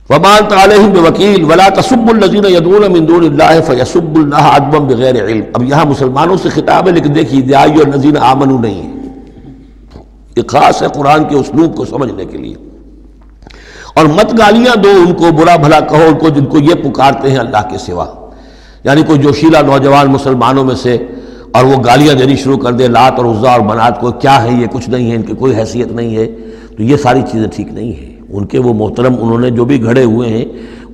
وما انت علیہم بوکیل ولا تسبوا الذین یدعون من دون اللہ فیسبوا اللہ عدوا بغیر علم۔ اب یہاں مسلمانوں سے خطاب ہے، لیکن دیکھیے یا ایھا الذین آمنوا نہیں ہے، یہ خاص ہے قرآن کے اسلوب کو سمجھنے کے لیے۔ اور مت گالیاں دو ان کو، برا بھلا کہو ان کو جن کو یہ پکارتے ہیں اللہ کے سوا، یعنی کوئی جوشیلا نوجوان مسلمانوں میں سے اور وہ گالیاں دینی شروع کر دے لات اور عزا اور منات کو، کیا ہے یہ، کچھ نہیں ہے، ان کی کوئی حیثیت نہیں ہے، تو یہ ساری چیزیں ٹھیک نہیں ہیں۔ ان کے وہ محترم انہوں نے جو بھی گھڑے ہوئے ہیں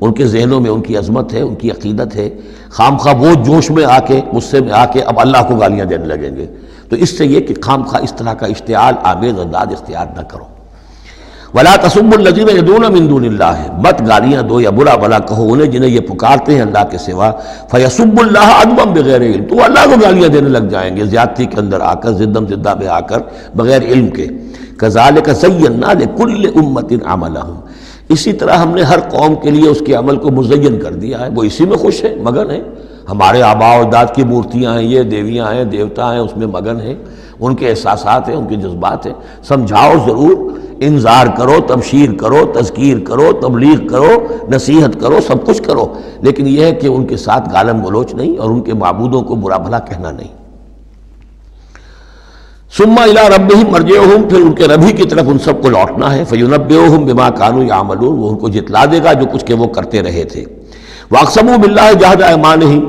ان کے ذہنوں میں ان کی عظمت ہے، ان کی عقیدت ہے، خام خواہ وہ جوش میں آ کے غصے میں آ کے اب اللہ کو گالیاں دینے لگیں گے۔ تو اس سے یہ کہ خام خواہ اس طرح کا اشتعال آمیز انداز اختیار نہ کرو۔ وَلَا تَسُبُّوا الَّذِينَ يَدْعُونَ مِن دُونِ اللَّهِ، مت گالیاں دو یا برا بھلا کہو انہیں جنہیں یہ پکارتے ہیں اللہ کے سوا، فَيَسُبُّوا اللَّهَ عَدْوًا بِغَيْرِ علم، تو اللہ کو گالیاں دینے لگ جائیں گے زیادتی کے اندر آ کر، زدم زدہ میں آ کر، بغیر علم کے۔ كَذَلِكَ زَيَّنَّا لِكُلِّ أُمَّةٍ عَمَلَهُمْ، اسی طرح ہم نے ہر قوم کے لیے اس کے عمل کو مزین کر دیا ہے، وہ اسی میں خوش ہے، مگن ہے۔ ہمارے آباء و اجداد کی مورتیاں ہیں، یہ دیویاں ہیں، دیوتا ہیں، اس میں مگن ہیں، ان کے احساسات ہیں، ان کے جذبات ہیں۔ سمجھاؤ ضرور، انذار کرو، تبشیر کرو، تذکیر کرو، تبلیغ کرو، نصیحت کرو، سب کچھ کرو، لیکن یہ ہے کہ ان کے ساتھ گالم گلوچ نہیں اور ان کے معبودوں کو برا بھلا کہنا نہیں۔ ثم الی ربہم مرجعہم، پھر ان کے رب ہی کی طرف ان سب کو لوٹنا ہے، فینبئہم بما کانوا یعملون، وہ ان کو جتلا دے گا جو کچھ کہ وہ کرتے رہے تھے۔ واقسموا باللہ جہد ایمانہم،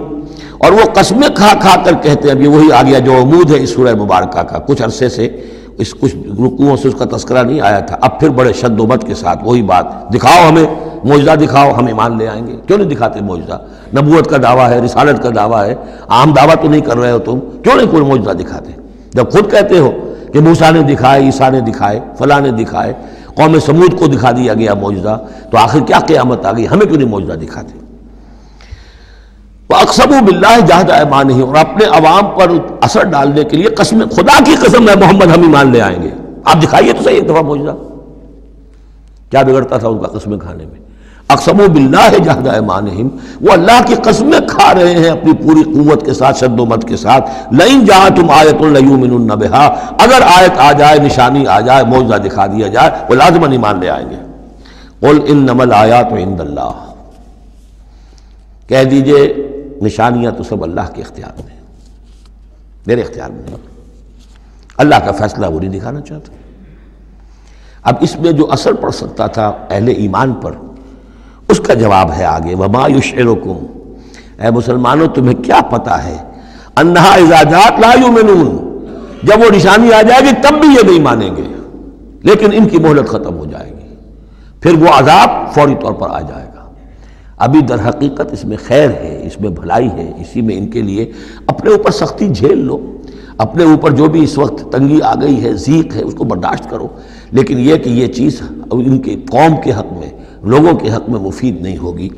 اور وہ قسمیں کھا کھا کر کہتے ہیں، اب یہ وہی آ گیا جو عمود ہے اس سورہ مبارکہ کا، کچھ عرصے سے اس کچھ رکوعوں سے اس کا تذکرہ نہیں آیا تھا، اب پھر بڑے شد و بد کے ساتھ وہی بات، دکھاؤ ہمیں معجزہ، دکھاؤ ہم ایمان لے آئیں گے۔ کیوں نہیں دکھاتے معجزہ؟ نبوت کا دعویٰ ہے، رسالت کا دعویٰ ہے، عام دعویٰ تو نہیں کر رہے ہو تم، کیوں نہیں کوئی معجزہ دکھاتے؟ جب خود کہتے ہو کہ موسیٰ نے دکھائے، عیسیٰ نے دکھائے، فلاں نے دکھائے، قوم سمود کو دکھا دیا گیا معجزہ، تو آخر کیا قیامت آ گئی؟ ہمیں کیوں نہیں معجزہ دکھاتے؟ وَأَقْسَمُوا بِاللَّهِ جَهْدَ أَيْمَانِهِمْ، اور اپنے عوام پر اثر ڈالنے کے لیے قسمیں، خدا کی قسم ہے محمد ہم ایمان لے آئیں گے، آپ دکھائیے تو صحیح ایک دفعہ معجزہ۔ کیا بگڑتا تھا ان کا قسمیں کھانے میں؟ اقسموا باللہ جہد ایمانہم، وہ اللہ کی قسمیں کھا رہے ہیں اپنی پوری قوت کے ساتھ، شد و مت کے ساتھ۔ لئن جاءتہم آیۃ لیؤمنن بہا، اگر آیت آ جائے، نشانی آ جائے، معجزہ دکھا دیا جائے، وہ لازماً ایمان لے آئیں گے۔ قل انما الآیات عند اللہ، کہہ دیجئے نشانیاں تو سب اللہ کے اختیار میں، میرے اختیار میں نہیں، اللہ کا فیصلہ وہ نہیں دکھانا چاہتا۔ اب اس میں جو اثر پڑ سکتا تھا اہل ایمان پر، اس کا جواب ہے آگے، وما یشعرکم، اے مسلمانوں تمہیں کیا پتہ ہے، انہا اذا جاءت لا یؤمنون، جب وہ نشانی آ جائے گی تب بھی یہ نہیں مانیں گے، لیکن ان کی مہلت ختم ہو جائے گی، پھر وہ عذاب فوری طور پر آ جائے گا۔ ابھی در حقیقت اس میں خیر ہے، اس میں بھلائی ہے، اسی میں ان کے لیے اپنے اوپر سختی جھیل لو، اپنے اوپر جو بھی اس وقت تنگی آ گئی ہے، ضیق ہے، اس کو برداشت کرو، لیکن یہ کہ یہ چیز ان کے قوم کے حق میں، لوگوں کے حق میں مفید نہیں ہوگی۔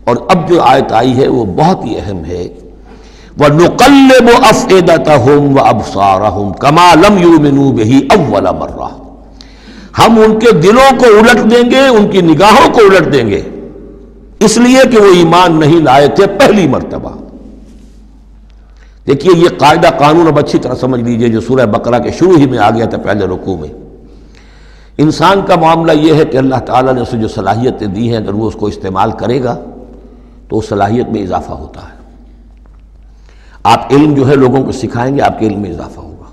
اور اب جو آیت آئی ہے وہ بہت ہی اہم ہے، وَنُقَلِّبُ أَفْئِدَتَهُمْ وَأَبْصَارَهُمْ كَمَا لَمْ يُؤْمِنُوا بِهِ أَوَّلَ مَرَّةٍ، ہم ان کے دلوں کو الٹ دیں گے، ان کی نگاہوں کو الٹ دیں گے، اس لیے کہ وہ ایمان نہیں لائے تھے پہلی مرتبہ۔ دیکھیے یہ قاعدہ قانون اب اچھی طرح سمجھ لیجئے جو سورہ بقرہ کے شروع ہی میں آ گیا تھا پہلے رکوع میں۔ انسان کا معاملہ یہ ہے کہ اللہ تعالیٰ نے اسے جو صلاحیتیں دی ہیں، اگر وہ اس کو استعمال کرے گا تو اس صلاحیت میں اضافہ ہوتا ہے۔ آپ علم جو ہے لوگوں کو سکھائیں گے، آپ کے علم میں اضافہ ہوگا۔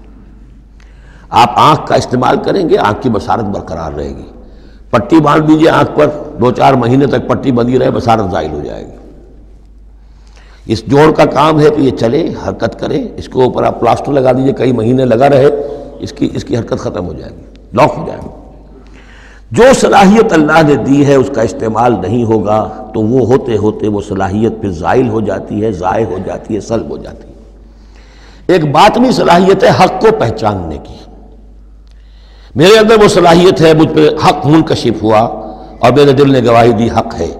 آپ آنکھ کا استعمال کریں گے، آنکھ کی بصارت برقرار رہے گی۔ پٹی باندھ دیجئے آنکھ پر، 2-4 مہینے تک پٹی بندھی رہے، بصارت زائل ہو جائے گی۔ اس جوڑ کا کام ہے کہ یہ چلے، حرکت کرے، اس کے اوپر آپ پلاسٹر لگا دیجئے، کئی مہینے لگا رہے، اس کی حرکت ختم ہو جائے گی، لاک ہو جائے گا۔ جو صلاحیت اللہ نے دی ہے اس کا استعمال نہیں ہوگا تو وہ ہوتے ہوتے وہ صلاحیت پھر زائل ہو جاتی ہے، ضائع ہو جاتی ہے، سلب ہو جاتی ہے۔ ایک باطنی صلاحیت ہے حق کو پہچاننے کی، میرے اندر وہ صلاحیت ہے، مجھ پہ حق منکشف ہوا اور میرے دل نے گواہی دی حق ہے،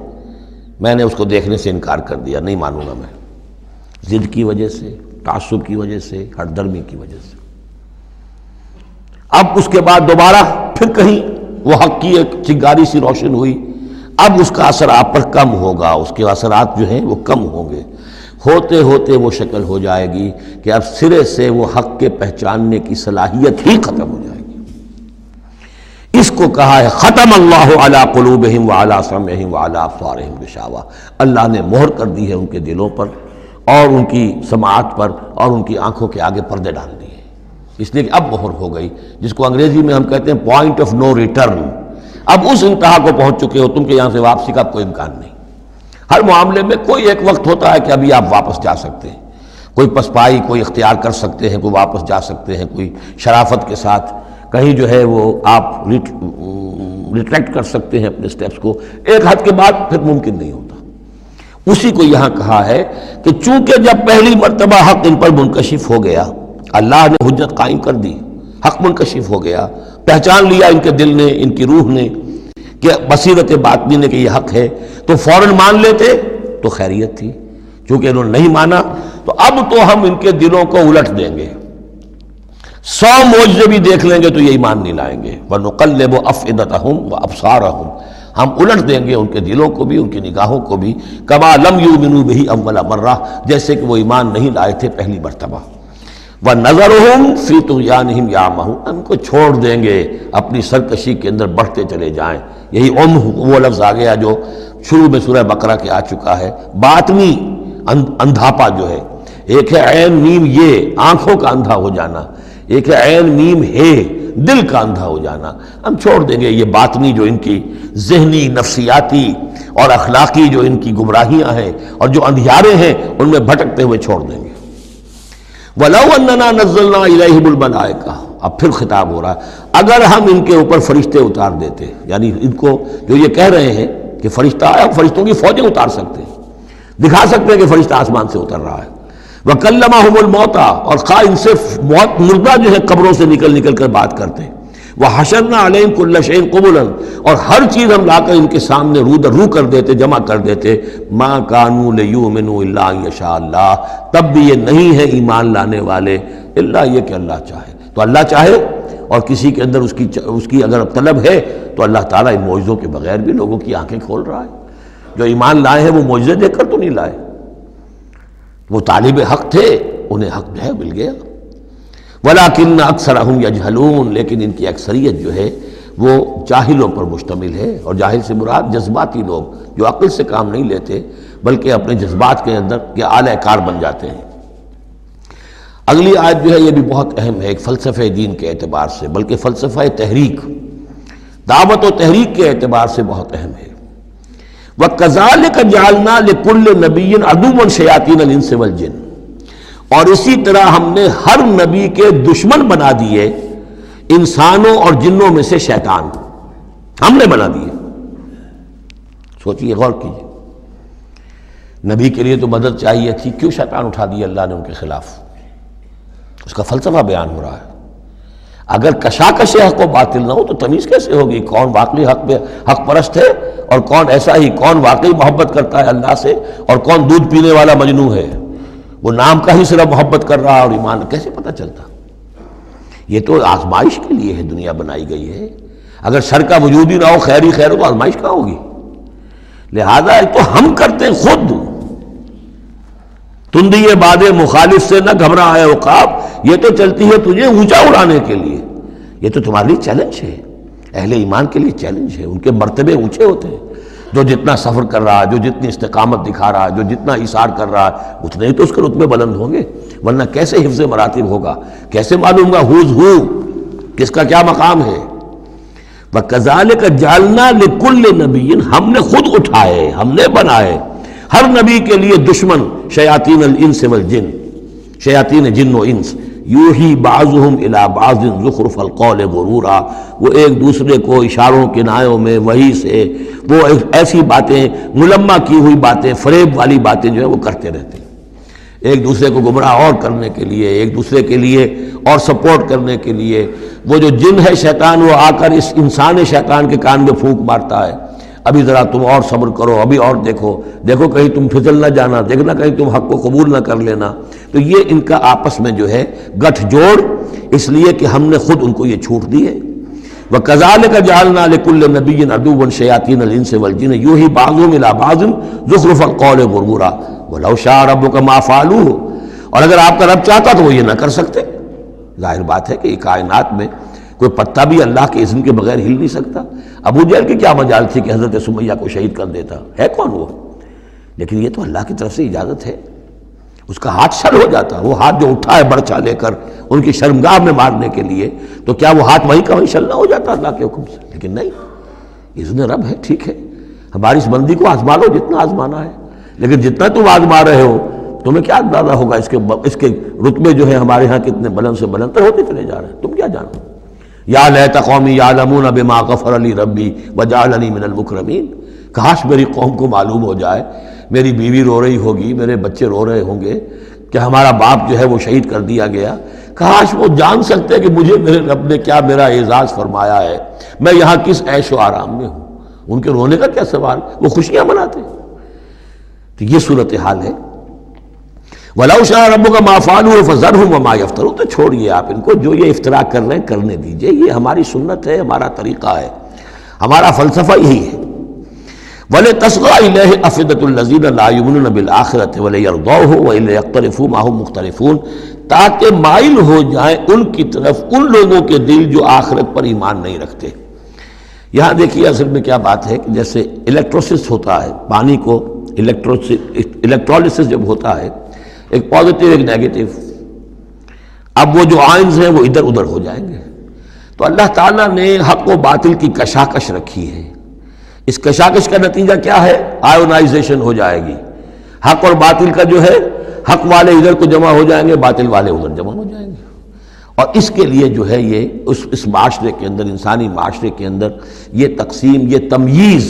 میں نے اس کو دیکھنے سے انکار کر دیا، نہیں مانوں گا میں، ضد کی وجہ سے، تعصب کی وجہ سے، ہٹ درمی کی وجہ سے۔ اب اس کے بعد دوبارہ پھر کہیں وہ حق کی ایک چنگاری سی روشن ہوئی، اب اس کا اثر آپ پر کم ہوگا، اس کے اثرات جو ہیں وہ کم ہوں گے، ہوتے ہوتے وہ شکل ہو جائے گی کہ اب سرے سے وہ حق کے پہچاننے کی صلاحیت ہی ختم ہو جائے گی۔ اس کو کہا ہے ختم اللہ علی قلوبہم وعلی سمعہم وعلی ابصارہم غشاوہ، اللہ نے مہر کر دی ہے ان کے دلوں پر اور ان کی سماعت پر اور ان کی آنکھوں کے آگے پردے ڈال دیے، اس لیے کہ اب مہر ہو گئی، جس کو انگریزی میں ہم کہتے ہیں پوائنٹ آف نو ریٹرن، اب اس انتہا کو پہنچ چکے ہو تم کہ یہاں سے واپسی کا کوئی امکان نہیں۔ ہر معاملے میں کوئی ایک وقت ہوتا ہے کہ ابھی آپ واپس جا سکتے ہیں، کوئی پسپائی کوئی اختیار کر سکتے ہیں، کوئی واپس جا سکتے ہیں، کوئی شرافت کے ساتھ کہیں جو ہے وہ آپ ریٹریکٹ کر سکتے ہیں اپنے سٹیپس کو، ایک حد کے بعد پھر ممکن نہیں ہوتا۔ اسی کو یہاں کہا ہے کہ چونکہ جب پہلی مرتبہ حق ان پر منکشف ہو گیا، اللہ نے حجت قائم کر دی، حق منکشف ہو گیا، پہچان لیا ان کے دل نے، ان کی روح نے کہ بصیرت باطنی نے کہ یہ حق ہے، تو فوراً مان لیتے تو خیریت تھی۔ چونکہ انہوں نے نہیں مانا تو اب تو ہم ان کے دلوں کو الٹ دیں گے، 100 معجزے بھی دیکھ لیں گے تو یہ ایمان نہیں لائیں گے۔ وَنُقَلِّبُ أَفْئِدَتَهُمْ وَأَبْصَارَهُمْ، ہم الٹ دیں گے ان کے دلوں کو بھی، ان کی نگاہوں کو بھی، كَمَا لَمْ يُؤْمِنُوا بِهِ أَوَّلَ مَرَّةٍ، جیسے کہ وہ ایمان نہیں لائے تھے پہلی مرتبہ۔ وَنَذَرُهُمْ فِي طُغْيَانِهِمْ يَعْمَهُونَ، ان کو چھوڑ دیں گے اپنی سرکشی کے اندر بڑھتے چلے جائیں۔ یہی وہ لفظ آ گیا جو شروع میں سورہ بقرہ کے آ چکا ہے، باطنی اندھاپا جو ہے، ایک ہے عین میم یہ آنکھوں کا اندھا ہو جانا، ایک ہے عین میم ہے دل کا اندھا ہو جانا۔ ہم چھوڑ دیں گے یہ باطنی جو ان کی ذہنی، نفسیاتی اور اخلاقی جو ان کی گمراہیاں ہیں اور جو اندھیارے ہیں ان میں بھٹکتے ہوئے چھوڑ دیں گے۔ وَلَوْ أَنَّنَا نَزَّلْنَا إِلَيْهِمُ الْمَلَائِكَةَ، اب پھر خطاب ہو رہا ہے، اگر ہم ان کے اوپر فرشتے اتار دیتے، یعنی ان کو جو یہ کہہ رہے ہیں کہ فرشتہ آیا، فرشتوں کی فوجیں اتار سکتے ہیں، دکھا سکتے ہیں کہ فرشتہ آسمان سے اتر رہا ہے۔ وَكَلَّمَهُمُ الْمَوْتَى، اور خواہ ان سے موت مردہ جو ہے قبروں سے نکل کر بات کرتے ہیں۔ وَحَشَرْنَا عَلَيْهِمْ كُلَّ شَيْءٍ قُبُلًا، اور ہر چیز ہم لا کر ان کے سامنے رو کر دیتے، جمع کر دیتے۔ مَا كَانُوا لِيُؤْمِنُوا إِلَّا أَن يَشَاءَ اللَّهُ، تب بھی یہ نہیں ہے ایمان لانے والے الا یہ کہ اللہ چاہے۔ تو اللہ چاہے اور کسی کے اندر اس کی اگر طلب ہے تو اللہ تعالیٰ ان معجزوں کے بغیر بھی لوگوں کی آنکھیں کھول رہا ہے۔ جو ایمان لائے ہیں وہ معجزے دیکھ کر تو نہیں لائے، وہ طالب حق تھے، انہیں حق جو ہے مل گیا۔ وَلَٰكِنَّ أَكْثَرَهُمْ يَجْهَلُونَ، لیکن ان کی اکثریت جو ہے وہ جاہلوں پر مشتمل ہے، اور جاہل سے مراد جذباتی لوگ جو عقل سے کام نہیں لیتے بلکہ اپنے جذبات کے اندر کے اعلی کار بن جاتے ہیں۔ اگلی آیت جو ہے یہ بھی بہت اہم ہے، ایک فلسفہ دین کے اعتبار سے، بلکہ فلسفہ تحریک، دعوت و تحریک کے اعتبار سے بہت اہم ہے۔ وَكَذَلِكَ جَعَلْنَا لِكُلِّ نَبِيٍّ عَدُوًّا شَيَاطِينَ الْإِنسِ وَالْجِنِّ، اور اسی طرح ہم نے ہر نبی کے دشمن بنا دیے انسانوں اور جنوں میں سے شیطان، ہم نے بنا دیے۔ سوچئے، غور کیجئے، نبی کے لیے تو مدد چاہیے تھی، کیوں شیطان اٹھا دیا اللہ نے ان کے خلاف؟ اس کا فلسفہ بیان ہو رہا ہے۔ اگر کشاکش حق و باطل نہ ہو تو تمیز کیسے ہوگی کون واقعی حق پرست ہے اور کون ایسا ہی، کون واقعی محبت کرتا ہے اللہ سے اور کون دودھ پینے والا مجنوں ہے، وہ نام کا ہی صرف محبت کر رہا اور ایمان کیسے پتہ چلتا؟ یہ تو آزمائش کے لیے ہے دنیا بنائی گئی ہے۔ اگر شر کا وجود ہی نہ ہو، خیر ہی خیر ہو، تو آزمائش کہاں ہوگی؟ لہذا تو ہم کرتے ہیں خود۔ تندی باد مخالف سے نہ گھبرا ہے عقاب، یہ تو چلتی ہے تجھے اونچا اڑانے کے لیے۔ یہ تو تمہارے لیے چیلنج ہے، اہل ایمان کے لیے چیلنج ہے۔ ان کے مرتبے اونچے ہوتے ہیں، جو جتنا سفر کر رہا ہے، جو جتنی استقامت دکھا رہا ہے، جو جتنا ایثار کر رہا ہے، اتنے ہی تو اس کے رتبے بلند ہوں گے، ورنہ کیسے حفظ مراتب ہوگا؟ کیسے معلوم گا ہوز ہو کس کا کیا مقام ہے؟ وَكَذَلِكَ جَعَلْنَا لِكُلِّ نَبِيٍّ، ہم نے خود اٹھائے، ہم نے بنائے ہر نبی کے لیے دشمن شیاطین الانس والجن، شیاطین جن و انس، یوحی بعضهم الی بعض زخرف القول غرورا، وہ ایک دوسرے کو اشاروں کنایوں میں وحی سے وہ ایسی باتیں، ملمہ کی ہوئی باتیں، فریب والی باتیں جو ہے وہ کرتے رہتے ہیں، ایک دوسرے کو گمراہ اور کرنے کے لیے، ایک دوسرے کے لیے اور سپورٹ کرنے کے لیے۔ وہ جو جن ہے شیطان، وہ آ کر اس انسان شیطان کے کان میں پھونک مارتا ہے، ابھی ذرا تم اور صبر کرو، ابھی اور دیکھو کہیں تم پھسل نہ جانا، دیکھنا کہیں تم حق کو قبول نہ کر لینا۔ تو یہ ان کا آپس میں جو ہے گٹھ جوڑ، اس لیے کہ ہم نے خود ان کو یہ چھوٹ دی ہے۔ وَكَذَلِكَ جَعَلْنَا لِكُلِّ نَبِيٍّ عَدُوًّا شَيَاطِينَ الْإِنسِ وَالْجِنِّ يُوحِي بَعْضُهُمْ إِلَىٰ بَعْضٍ زُخْرُفَ الْقَوْلِ غُرُورًا وَلَوْ شَاءَ رَبُّكَ مَا فَعَلُوهُ، اور اگر آپ کا رب چاہتا تو وہ یہ نہ کر سکتے۔ ظاہر بات ہے کہ کائنات میں کوئی پتا بھی اللہ کے اذن کے بغیر ہل نہیں سکتا۔ ابو جہل کی کیا مجال تھی کہ حضرت سمیہ کو شہید کر دیتا؟ ہے کون وہ؟ لیکن یہ تو اللہ کی طرف سے اجازت ہے، اس کا ہاتھ شل ہو جاتا، وہ ہاتھ جو اٹھا ہے برچا لے کر ان کی شرمگاہ میں مارنے کے لیے، تو کیا وہ ہاتھ وہیں کا وہیں شل نہ ہو جاتا اللہ کے حکم سے؟ لیکن نہیں، اذن رب ہے، ٹھیک ہے، ہماری اس بندی کو آزما لو جتنا آزمانا ہے، لیکن جتنا تم آزما رہے ہو تمہیں کیا اندازہ ہوگا اس کے رتبے جو ہے ہمارے ہاں کتنے بلند سے بلند تر ہوتے چلے جا رہے ہیں، تم کیا جانو؟ یا لیت قومی یعلمون بما غفر لی ربی وجعلنی من المکرمین، کاش میری قوم کو معلوم ہو جائے، میری بیوی رو رہی ہوگی، میرے بچے رو رہے ہوں گے کہ ہمارا باپ جو ہے وہ شہید کر دیا گیا، کاش وہ جان سکتے کہ مجھے میرے رب نے کیا میرا اعزاز فرمایا ہے، میں یہاں کس عیش و آرام میں ہوں، ان کے رونے کا کیا سوال، وہ خوشیاں مناتے ہیں۔ تو یہ صورتحال ہے۔ وَلَوْ شَاءَ رَبُّكَ مَا فَعَلُوهُ فَذَرْهُمْ وَمَا يَفْتَرُونَ، تو چھوڑیے آپ ان کو، جو یہ افتراء کر رہے ہیں کرنے دیجئے، یہ ہماری سنت ہے، ہمارا طریقہ ہے، ہمارا فلسفہ یہی ہے۔ وَلِتَصْغَىٰ إِلَيْهِ أَفْئِدَةُ الَّذِينَ لَا يُؤْمِنُونَ بِالْآخِرَةِ وَلِيَرْضَوْهُ وَلِيَقْتَرِفُوا مَا هُمْ مُقْتَرِفُونَ، تاکہ مائل ہو جائیں ان کی طرف ان لوگوں کے دل جو آخرت پر ایمان نہیں رکھتے۔ یہاں دیکھیے اصل میں کیا بات ہے کہ جیسے الیکٹروسس ہوتا ہے، پانی کو الیکٹرولسس جب ہوتا ہے، ایک پازیٹیو ایک نیگیٹو، اب وہ جو آئنز ہیں وہ ادھر ادھر ہو جائیں گے، تو اللہ تعالیٰ نے حق و باطل کی کشاکش رکھی ہے۔ اس کشاکش کا نتیجہ کیا ہے؟ آئونائزیشن ہو جائے گی، حق اور باطل کا جو ہے، حق والے ادھر کو جمع ہو جائیں گے، باطل والے ادھر جمع ہو جائیں گے، اور اس کے لیے جو ہے یہ اس معاشرے کے اندر، انسانی معاشرے کے اندر یہ تقسیم، یہ تمییز،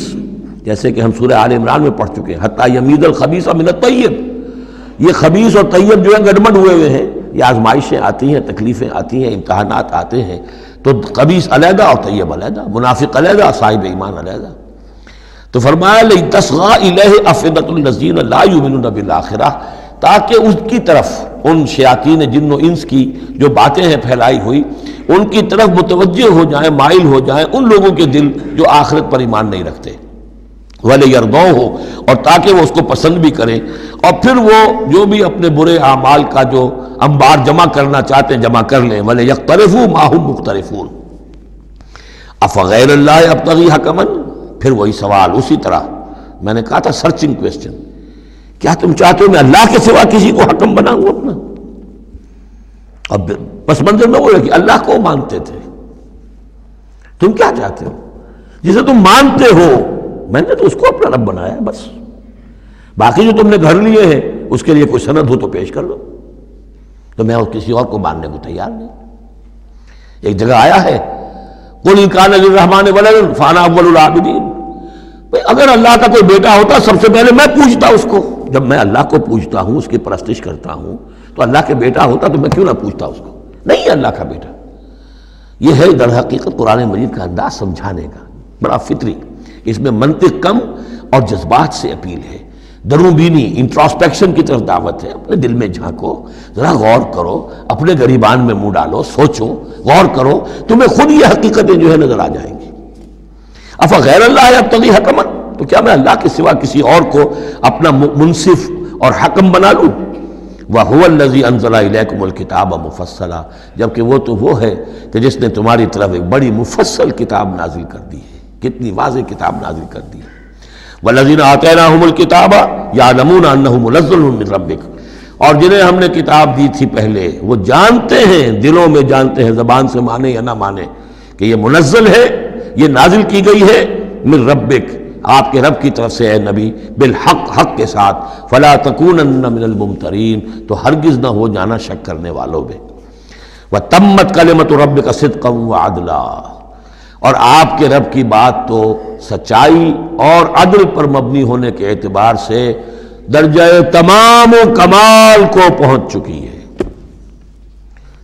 جیسے کہ ہم سورہ آل عمران میں پڑھ چکے ہیں، حتیٰ یمیز الخبیث من الطیب، یہ خبیث اور طیب جو ہے گڈمڈ ہوئے ہیں، یہ آزمائشیں آتی ہیں، تکلیفیں آتی ہیں، امتحانات آتے ہیں، تو خبیث علیحدہ اور طیب علیحدہ، منافق علیحدہ، صاحب ایمان علیحدہ۔ تو فرمایا لِتَصْغَىٰ إِلَيْهِ أَفْئِدَةُ الَّذِينَ لَا يُؤْمِنُونَ بِالْآخِرَةِ، تاکہ اس کی طرف ان شیاطین جن و انس کی جو باتیں ہیں پھیلائی ہوئی، ان کی طرف متوجہ ہو جائیں، مائل ہو جائیں ان لوگوں کے دل جو آخرت پر ایمان نہیں رکھتے، وَلِيَرْضَوْهُ، اور تاکہ وہ اس کو پسند بھی کریں، اور پھر وہ جو بھی اپنے برے اعمال کا جو انبار جمع کرنا چاہتے ہیں جمع کر لیں، وَلِيَقْتَرِفُوا مَا هُمْ مُقْتَرِفُونَ۔ أَفَغَيْرَ اللَّهِ أَبْتَغِي حَكَمًا، پھر وہی سوال اسی طرح میں نے کہا تھا، سرچنگ کویسچن، کیا تم چاہتے ہو میں اللہ کے سوا کسی کو حکم بناؤں اپنا؟ اب پس منظر میں وہ ہے کہ اللہ کو مانتے تھے، تم کیا چاہتے ہو؟ جسے تم مانتے ہو میں نے تو اس کو اپنا رب بنایا ہے، بس باقی جو تم نے گھر لیے ہیں اس کے لیے کوئی سند ہو تو پیش کر دو، تو میں کسی اور کو ماننے کو تیار نہیں۔ ایک جگہ آیا ہے قُلْ إِنْ كَانَ لِلرَّحْمَٰنِ وَلَدٌ فَأَنَا أَوَّلُ الْعَابِدِينَ، اگر اللہ کا کوئی بیٹا ہوتا سب سے پہلے میں پوجتا اس کو، جب میں اللہ کو پوجتا ہوں، اس کی پرستش کرتا ہوں، تو اللہ کے بیٹا ہوتا تو میں کیوں نہ پوجتا اس کو؟ نہیں اللہ کا بیٹا۔ یہ ہے در حقیقت قرآن مجید کا انداز سمجھانے کا، بڑا فطری، اس میں منطق کم اور جذبات سے اپیل ہے، درون بینی انٹراسپیکشن کی طرف دعوت ہے۔ اپنے دل میں جھانکو، ذرا غور کرو، اپنے گریبان میں منہ ڈالو، سوچو، غور کرو، تمہیں خود یہ حقیقتیں جو ہے نظر آ جائیں گی۔ افغیر اللہ ابتغی حکما، تو کیا میں اللہ کے سوا کسی اور کو اپنا منصف اور حکم بنا لوں؟ وَهُوَ الَّذِي أَنزَلَ إِلَيْكُمُ الْكِتَابَ مُفَصَّلًا، جبکہ وہ تو وہ ہے کہ جس نے تمہاری طرف ایک بڑی مفصل کتاب نازل کر دی ہے، کتنی واضح کتاب نازل کر دی ہے۔ وَالَّذِينَ آتَيْنَاهُمُ الْكِتَابَ يَعْلَمُونَ أَنَّهُ مُنَزَّلٌ مِّن رَّبِّكَ، اور جنہیں ہم نے کتاب دی تھی پہلے وہ جانتے ہیں، دلوں میں جانتے ہیں، زبان سے مانے یا نہ مانے، کہ یہ منزل ہے، یہ نازل کی گئی ہے من ربک، آپ کے رب کی طرف سے اے نبی، بالحق، حق کے ساتھ، فلا تکونن من الممترین، تو ہرگز نہ ہو جانا شک کرنے والوں میں۔ وتمت کلمۃ ربک صدقا وعدلا، اور آپ کے رب کی بات تو سچائی اور عدل پر مبنی ہونے کے اعتبار سے درجہ تمام و کمال کو پہنچ چکی ہے۔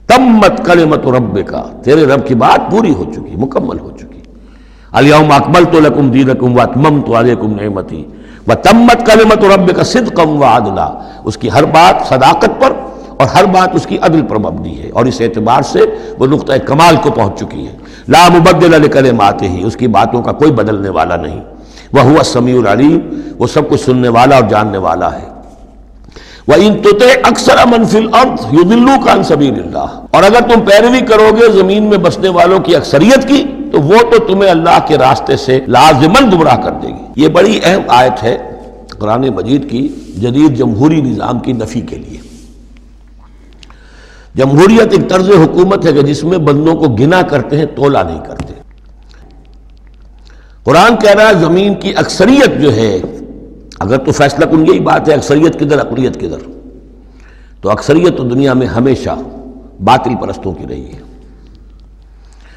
تمت کلمۃ ربک، تیرے رب کی بات پوری ہو چکی، مکمل ہو چکی۔ الیوم اکملت لکم دینکم واتممت علیکم نعمتی وتمت کلمۃ ربک صدقا وعدلا، اس کی ہر بات صداقت پر اور ہر بات اس کی عدل پر مبنی ہے، اور اس اعتبار سے وہ نقطہ کمال کو پہنچ چکی ہے۔ لا مبدل لکلماتہ، اس کی باتوں کا کوئی بدلنے والا نہیں۔ وہو السمیع العلیم، وہ سب کچھ سننے والا اور جاننے والا ہے۔ وَإِن تُطِعْ أَكْثَرَ مَنْ فِي الْأَرْضِ يُضِلُّوكَ عَنْ سَبِيلِ اللَّهِ، اور اگر تم پیروی کرو گے زمین میں بسنے والوں کی اکثریت کی، تو وہ تو تمہیں اللہ کے راستے سے لازماً گمراہ کر دے گی۔ یہ بڑی اہم آیت ہے قرآن مجید کی جدید جمہوری نظام کی نفی کے لیے۔ جمہوریت ایک طرز حکومت ہے کہ جس میں بندوں کو گنا کرتے ہیں، تولا نہیں کرتے۔ قرآن کہہ رہا ہے زمین کی اکثریت جو ہے، اگر تو فیصلہ کن یہی بات ہے اکثریت کدھر اقلیت کدھر، تو اکثریت تو دنیا میں ہمیشہ باطل پرستوں کی رہی ہے۔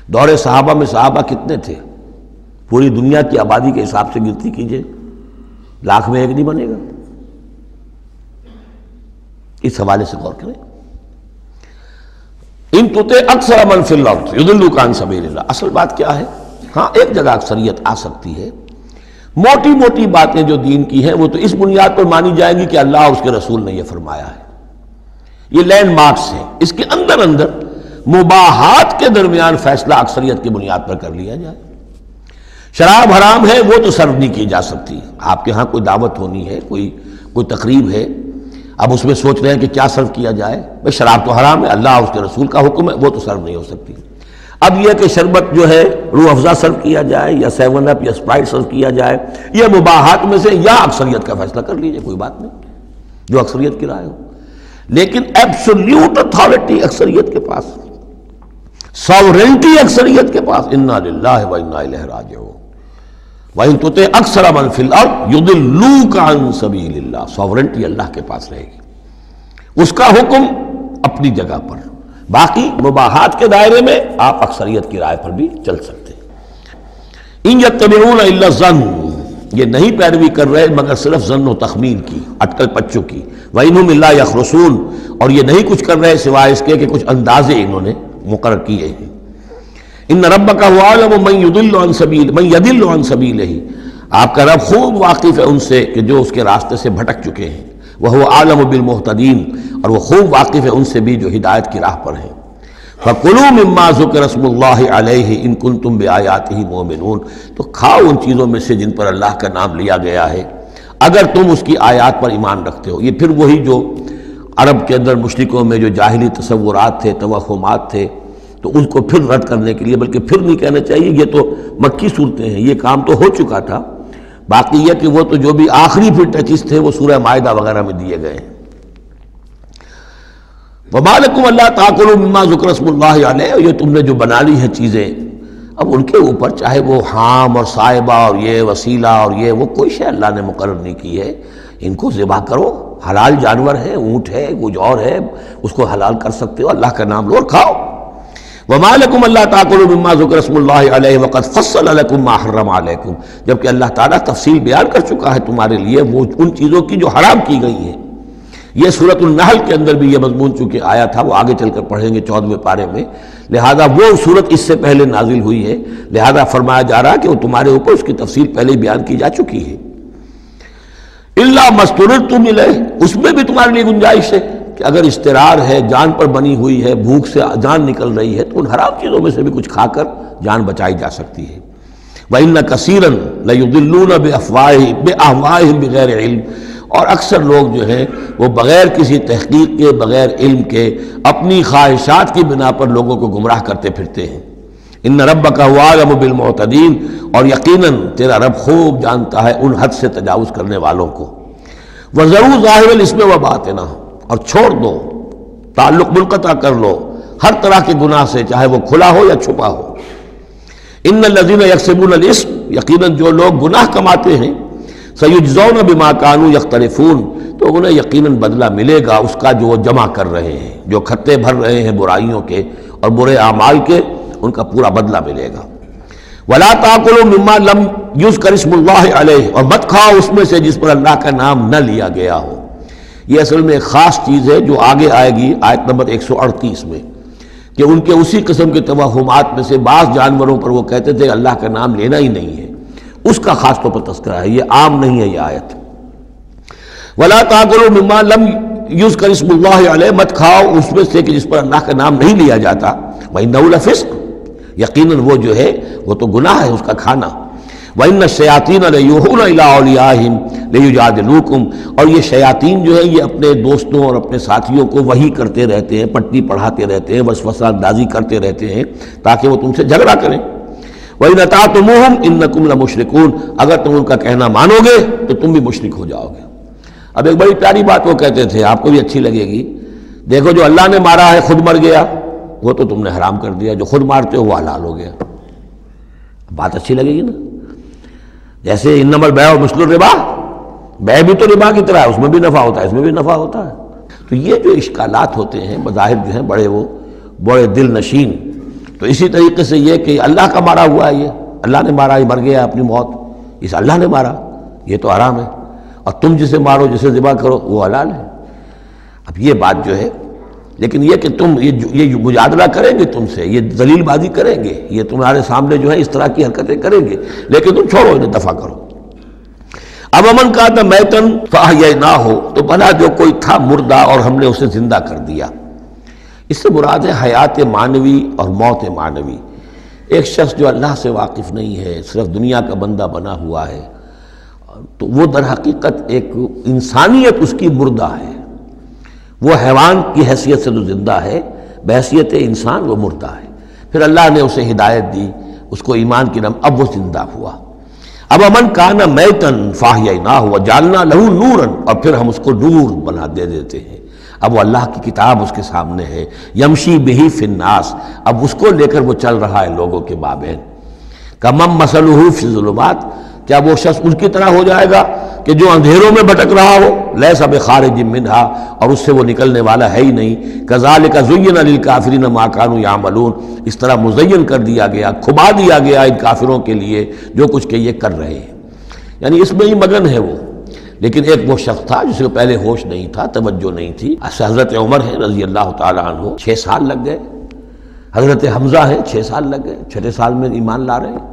دور صحابہ میں صحابہ کتنے تھے؟ پوری دنیا کی آبادی کے حساب سے گنتی کیجئے، لاکھ میں ایک نہیں بنے گا۔ اس حوالے سے غور کریں۔ ان تطع اکثر من فی الارض یضلوک عن سبیل اللہ، اصل بات کیا ہے؟ ہاں ایک جگہ اکثریت آ سکتی ہے، موٹی موٹی باتیں جو دین کی ہیں وہ تو اس بنیاد پر مانی جائیں گی کہ اللہ اور اس کے رسول نے یہ فرمایا ہے، یہ لینڈ مارکس ہیں۔ اس کے اندر اندر مباحات کے درمیان فیصلہ اکثریت کی بنیاد پر کر لیا جائے۔ شراب حرام ہے وہ تو سرو نہیں کی جا سکتی، آپ کے ہاں کوئی دعوت ہونی ہے، کوئی تقریب ہے، اب اس میں سوچ رہے ہیں کہ کیا سرو کیا جائے، بھئی شراب تو حرام ہے، اللہ اور اس کے رسول کا حکم ہے، وہ تو سرو نہیں ہو سکتی۔ اب یہ کہ شربت جو ہے روح افزا سرو کیا جائے یا 7 اپ یا اسپرائٹ سرو کیا جائے، یہ مباحات میں سے یا اکثریت کا فیصلہ کر لیجئے، کوئی بات نہیں، جو اکثریت کی رائے ہو۔ لیکن ایبسولوٹ اتھارٹی اکثریت کے پاس، ساورنٹی اکثریت کے پاس، انا للہ و انا الیہ راجعون۔ وَإِن تُطِعْ أَكْثَرَ مَن فِي الْأَرْضِ يُضِلُّوكَ عَن سَبِيلِ اللَّهِ، ساورنٹی اللہ کے پاس رہے گی، اس کا حکم اپنی جگہ پر، باقی مباحات کے دائرے میں آپ اکثریت کی رائے پر بھی چل سکتے ہیں۔ إِن يَتَّبِعُونَ إِلَّا الظَّنَّ، یہ نہیں پیروی کر رہے مگر صرف ظن و تخمین کی، اٹکل پچوں کی۔ وَإِنْهُمْ إِلَّا يَخْرُصُونَ، اور یہ نہیں کچھ کر رہے سوائے اس کے کہ کچھ اندازے انہوں نے مقرر کیے ہیں۔ ان ربک هو اعلم من يضل عن سبیلہ، آپ کا رب خوب واقف ہے ان سے کہ جو اس کے راستے سے بھٹک چکے ہیں۔ وهو اعلم بالمہتدین، اور وہ خوب واقف ہے ان سے بھی جو ہدایت کی راہ پر ہیں۔ فَكُلُوا مِمَّا ذُكِرَ اسْمُ اللَّهِ عَلَيْهِ إِن كُنتُم بِآيَاتِهِ مُؤْمِنُونَ، تو کھاؤ ان چیزوں میں سے جن پر اللہ کا نام لیا گیا ہے اگر تم اس کی آیات پر ایمان رکھتے ہو۔ یہ پھر وہی جو عرب کے اندر مشرکوں میں جو جاہلی تصورات تھے، توہمات تھے، تو ان کو پھر رد کرنے کے لیے، بلکہ پھر نہیں کہنا چاہیے، یہ تو مکی صورتیں ہیں، یہ کام تو ہو چکا تھا، باقی یہ کہ وہ تو جو بھی آخری پھر ٹچز تھے وہ سورہ مائدہ وغیرہ میں دیے گئے ہیں۔ وَمَا لَكُمْ أَلَّا تَأْكُلُوا مِمَّا ذُكِرَ اسْمُ اللَّهِ عَلَيْهِ، یہ تم نے جو بنا لی ہیں چیزیں، اب ان کے اوپر چاہے وہ حام اور صائبہ اور یہ وسیلہ اور یہ وہ کوئی شے اللہ نے مقرر نہیں کی ہے، ان کو ذبح کرو، حلال جانور ہے، اونٹ ہے، کچھ اور ہے، اس کو حلال کر سکتے ہو، اللہ کا نام لو اور کھاؤ۔ وَمَا لَكُمْ أَلَّا تَأْكُلُوا مِمَّا ذُكِرَ اسْمُ اللَّهِ عَلَيْهِ وَقَدْ فَصَّلَ لَكُمْ مَا حَرَّمَ عَلَيْكُمْ، جبکہ اللہ تعالیٰ تفصیل بیان کر چکا ہے تمہارے لیے وہ ان چیزوں کی جو حرام کی گئی ہیں۔ یہ سورۃ النحل کے اندر بھی یہ مضمون چونکہ آیا تھا، وہ آگے چل کر پڑھیں گے 14ویں پارے میں، لہذا وہ صورت اس سے پہلے نازل ہوئی ہے، لہذا فرمایا جا رہا کہ وہ تمہارے اوپر اس کی تفصیل پہلے ہی بیان کی جا چکی ہے۔ إِلَّا مَا اضْطُرِرْتُمْ إِلَيْهِ، اس میں بھی تمہارے لیے گنجائش ہے کہ اگر اضطرار ہے، جان پر بنی ہوئی ہے، بھوک سے جان نکل رہی ہے، تو ان حرام چیزوں میں سے بھی کچھ کھا کر جان بچائی جا سکتی ہے۔ وَإِنَّ كَثِيرًا لَيُضِلُّونَ بِأَهْوَائِهِمْ بِغَيْرِ عِلْمٍ، اور اکثر لوگ جو ہیں وہ بغیر کسی تحقیق کے، بغیر علم کے، اپنی خواہشات کی بنا پر لوگوں کو گمراہ کرتے پھرتے ہیں۔ ان ربک هو اعلم بالمعتدین، اور یقیناً تیرا رب خوب جانتا ہے ان حد سے تجاوز کرنے والوں کو۔ وَذَرُوا ظَاهِرَ الْإِثْمِ وَبَاطِنَهُ، اور چھوڑ دو، تعلق منقطع کر لو ہر طرح کے گناہ سے، چاہے وہ کھلا ہو یا چھپا ہو۔ ان الذین یکسبون الاسم، یقیناً جو لوگ گناہ کماتے ہیں، سیجزون بما کانوا یقترفون، تو انہیں یقیناً بدلہ ملے گا اس کا جو وہ جمع کر رہے ہیں، جو کھتے بھر رہے ہیں برائیوں کے اور برے اعمال کے، ان کا پورا بدلہ ملے گا۔ ولا تاکلوا مما لم یذکر اسم اللہ علیہ، اور مت کھاؤ اس میں سے جس پر اللہ کا نام نہ لیا گیا ہو۔ یہ اصل میں ایک خاص چیز ہے جو آگے آئے گی آیت نمبر 138 میں، کہ ان کے اسی قسم کے توہمات میں سے بعض جانوروں پر وہ کہتے تھے اللہ کا نام لینا ہی نہیں ہے، اس کا خاص طور پر تذکرہ ہے، یہ عام نہیں ہے یہ آیت۔ ولا تاکلوا مما لم یذکر اسم اللہ علیہ، مت کھاؤ اس میں سے کہ جس پر اللہ کا نام نہیں لیا جاتا۔ وَإِنَّهُ لَفِسْقٌ، یقیناً وہ جو ہے وہ تو گناہ ہے اس کا کھانا۔ وَإِنَّ الشَّيَاطِينَ لَيُوحُونَ إِلَىٰ أَوْلِيَائِهِمْ لِيُجَادِلُوكُمْ، اور یہ شیاطین جو ہیں یہ اپنے دوستوں اور اپنے ساتھیوں کو وحی کرتے رہتے ہیں، پٹی پڑھاتے رہتے ہیں، وسوسہ اندازی کرتے رہتے ہیں تاکہ وہ تم سے جھگڑا کریں۔ وَإِنْ أَطَعْتُمُوهُمْ إِنَّكُمْ لَمُشْرِكُونَ، اگر تم ان کا کہنا مانو گے تو تم بھی مشرک ہو جاؤ گے۔ اب ایک بڑی پیاری بات وہ کہتے تھے، آپ کو بھی اچھی لگے گی، دیکھو جو اللہ نے مارا ہے خود مر گیا، وہ تو تم نے حرام کر دیا، جو خود مارتے ہو وہ حلال ہو گیا۔ بات اچھی لگے گی نا؟ جیسے انما البیع مثل الربا، بیع بھی تو ربا کی طرح ہے، اس میں بھی نفع ہوتا ہے، اس میں بھی نفع ہوتا ہے۔ تو یہ جو اشکالات ہوتے ہیں بظاہر جو ہیں بڑے دل نشین، تو اسی طریقے سے یہ کہ اللہ کا مارا ہوا ہے، یہ اللہ نے مارا، یہ مر گیا اپنی موت، اس اللہ نے مارا، یہ تو حرام ہے، اور تم جسے مارو جسے ذبح کرو وہ حلال ہے۔ اب یہ بات جو ہے، لیکن یہ کہ تم یہ مجادلہ کریں گے تم سے، یہ ذلیل بازی کریں گے، یہ تمہارے سامنے جو ہے اس طرح کی حرکتیں کریں گے، لیکن تم چھوڑو انہیں، دفع کرو۔ اب امن کا تھا میتن فاحیینہ ہو، تو بنا جو کوئی تھا مردہ اور ہم نے اسے زندہ کر دیا۔ اس سے مراد ہے حیات معنوی اور موت معنوی۔ ایک شخص جو اللہ سے واقف نہیں ہے، صرف دنیا کا بندہ بنا ہوا ہے، تو وہ در حقیقت ایک انسانیت اس کی مردہ ہے، وہ حیوان کی حیثیت سے جو زندہ ہے، بحیثیت انسان وہ مردہ ہے۔ پھر اللہ نے اسے ہدایت دی، اس کو ایمان کی اب وہ زندہ ہوا۔ اب امن کانا میتن فاحییناہ وجعلنا لہ نورا، اور پھر ہم اس کو نور بنا دے دیتے ہیں۔ اب وہ اللہ کی کتاب اس کے سامنے ہے، یمشی بہ فی الناس، اب اس کو لے کر وہ چل رہا ہے لوگوں کے مابین۔ کمن مثلہ فی الظلمات، کیا وہ شخص ان کی طرح ہو جائے گا کہ جو اندھیروں میں بھٹک رہا ہو، لیس بخارج منہا، اور اس سے وہ نکلنے والا ہے ہی نہیں۔ کذالک زین للکافرین ما کانوا یعملون، اس طرح مزین کر دیا گیا، کھبا دیا گیا ان کافروں کے لیے جو کچھ کہ یہ کر رہے ہیں، یعنی اس میں ہی مگن ہے وہ۔ لیکن ایک وہ شخص تھا جس کو پہلے ہوش نہیں تھا، توجہ نہیں تھی، حضرت عمر ہے رضی اللہ تعالیٰ عنہ، 6 سال لگ گئے، حضرت حمزہ ہے 6 سال لگ گئے، 6 سال میں ایمان لا رہے ہیں۔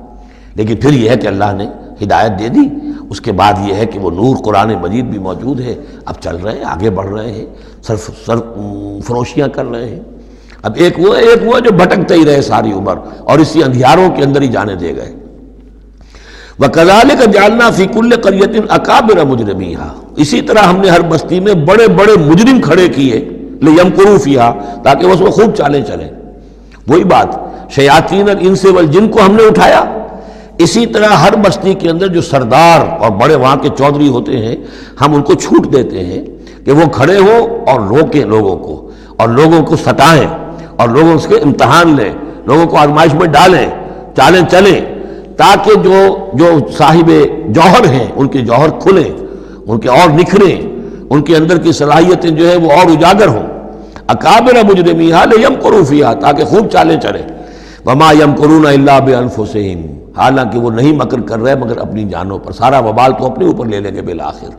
لیکن پھر یہ ہے کہ اللہ نے ہدایت دے دی، اس کے بعد یہ ہے کہ وہ نور قرآن مجید بھی موجود ہے، اب چل رہے ہیں، آگے بڑھ رہے ہیں، سر فروشیاں کر رہے ہیں۔ اب ایک وہ جو بھٹکتے ہی رہے ساری عمر اور اسی اندھیاروں کے اندر ہی جانے دے گئے۔ وَكَذَلِكَ جَعَلْنَا فِي كُلِّ قَرْيَةٍ أَكَابِرَ مُجْرِمِيهَا، اسی طرح ہم نے ہر بستی میں بڑے بڑے مجرم کھڑے کیے، لِيَمْكُرُوا فِيهَا، تاکہ وہ اس میں خوب چالیں چلیں۔ وہی بات، شیاطین الانس والجن کو ہم نے اٹھایا، اسی طرح ہر بستی کے اندر جو سردار اور بڑے وہاں کے چودھری ہوتے ہیں، ہم ان کو چھوٹ دیتے ہیں کہ وہ کھڑے ہوں اور روکیں لوگوں کو، اور لوگوں کو ستائیں، اور لوگوں سے امتحان لیں، لوگوں کو آزمائش میں ڈالیں، چالیں چلیں، تاکہ جو صاحب جوہر ہیں ان کے جوہر کھلیں، ان کے اور نکھریں، ان کے اندر کی صلاحیتیں جو ہے وہ اور اجاگر ہوں۔ اکابر مجرمیہا لیمکروا فیہا، تاکہ خوب چالیں چلیں۔ وما یمکرون الا بانفسہم، حالانکہ وہ نہیں مکر کر رہے مگر اپنی جانوں پر، سارا وبال تو اپنے اوپر لے لیں گے بالآخر۔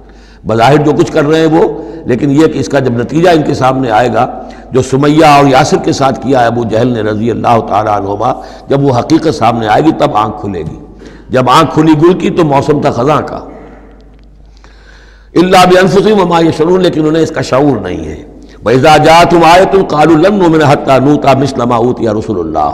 بظاہر جو کچھ کر رہے ہیں وہ، لیکن یہ کہ اس کا جب نتیجہ ان کے سامنے آئے گا، جو سمیہ اور یاسر کے ساتھ کیا ہے ابو جہل نے رضی اللہ تعالیٰ عنہما، جب وہ حقیقت سامنے آئے گی تب آنکھ کھلے گی۔ جب آنکھ کھلی گل کی تو موسم تھا خزاں کا۔ الا بانفسہم وما یشعرون، لیکن انہیں اس کا شعور نہیں ہے۔ وَإِذَا جَاءَتْهُمْ آیَةٌ قَالُوا لَن نُؤْمِنَ حَتَّىٰ نُؤْتَىٰ مِثْلَ مَا أُوتِیَ رُسُلُ اللَّهِ،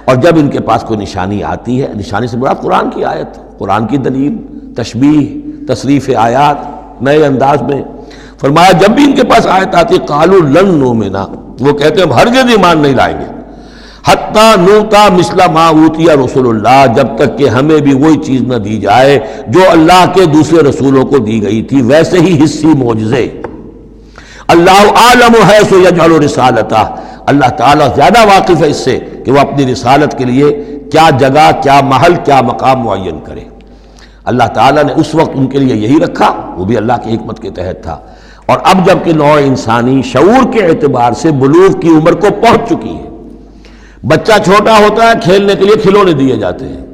اور جب ان کے پاس کوئی نشانی آتی ہے، نشانی سے مراد قرآن کی آیت، قرآن کی دلیل، تشبیہ، تصریف آیات نئے انداز میں، فرمایا جب بھی ان کے پاس آیت آتی قالوا لن نؤمن، وہ کہتے ہیں ہم ہرگز ایمان نہیں لائیں گے، حتیٰ نؤتیٰ مثل ما اوتی رسول اللہ، جب تک کہ ہمیں بھی وہی چیز نہ دی جائے جو اللہ کے دوسرے رسولوں کو دی گئی تھی، ویسے ہی حصی معجزے۔ اللہ عالم حیث یجعل رسالتہ، اللہ تعالیٰ زیادہ واقف ہے اس سے کہ وہ اپنی رسالت کے لیے کیا جگہ، کیا محل، کیا مقام معین کرے۔ اللہ تعالیٰ نے اس وقت ان کے لیے یہی رکھا، وہ بھی اللہ کی حکمت کے تحت تھا، اور اب جب کہ نوع انسانی شعور کے اعتبار سے بلوغ کی عمر کو پہنچ چکی ہے، بچہ چھوٹا ہوتا ہے کھیلنے کے لیے کھلونے دیے جاتے ہیں،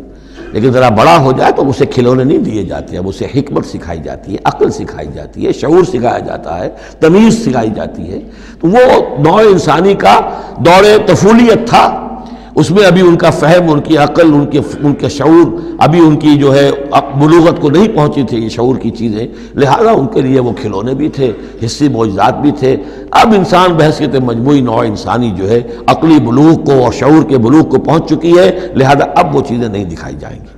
لیکن ذرا بڑا ہو جائے تو اسے کھلونے نہیں دیے جاتے، اب اسے حکمت سکھائی جاتی ہے، عقل سکھائی جاتی ہے، شعور سکھایا جاتا ہے، تمیز سکھائی جاتی ہے۔ تو وہ نوع انسانی کا دور طفولیت تھا، اس میں ابھی ان کا فہم، ان کی عقل، ان کے شعور، ابھی ان کی جو ہے بلوغت کو نہیں پہنچی تھی یہ شعور کی چیزیں، لہذا ان کے لیے وہ کھلونے بھی تھے، حصی معجزات بھی تھے۔ اب انسان بحیثیت مجموعی نوع انسانی جو ہے عقلی بلوغ کو اور شعور کے بلوغ کو پہنچ چکی ہے، لہذا اب وہ چیزیں نہیں دکھائی جائیں گی۔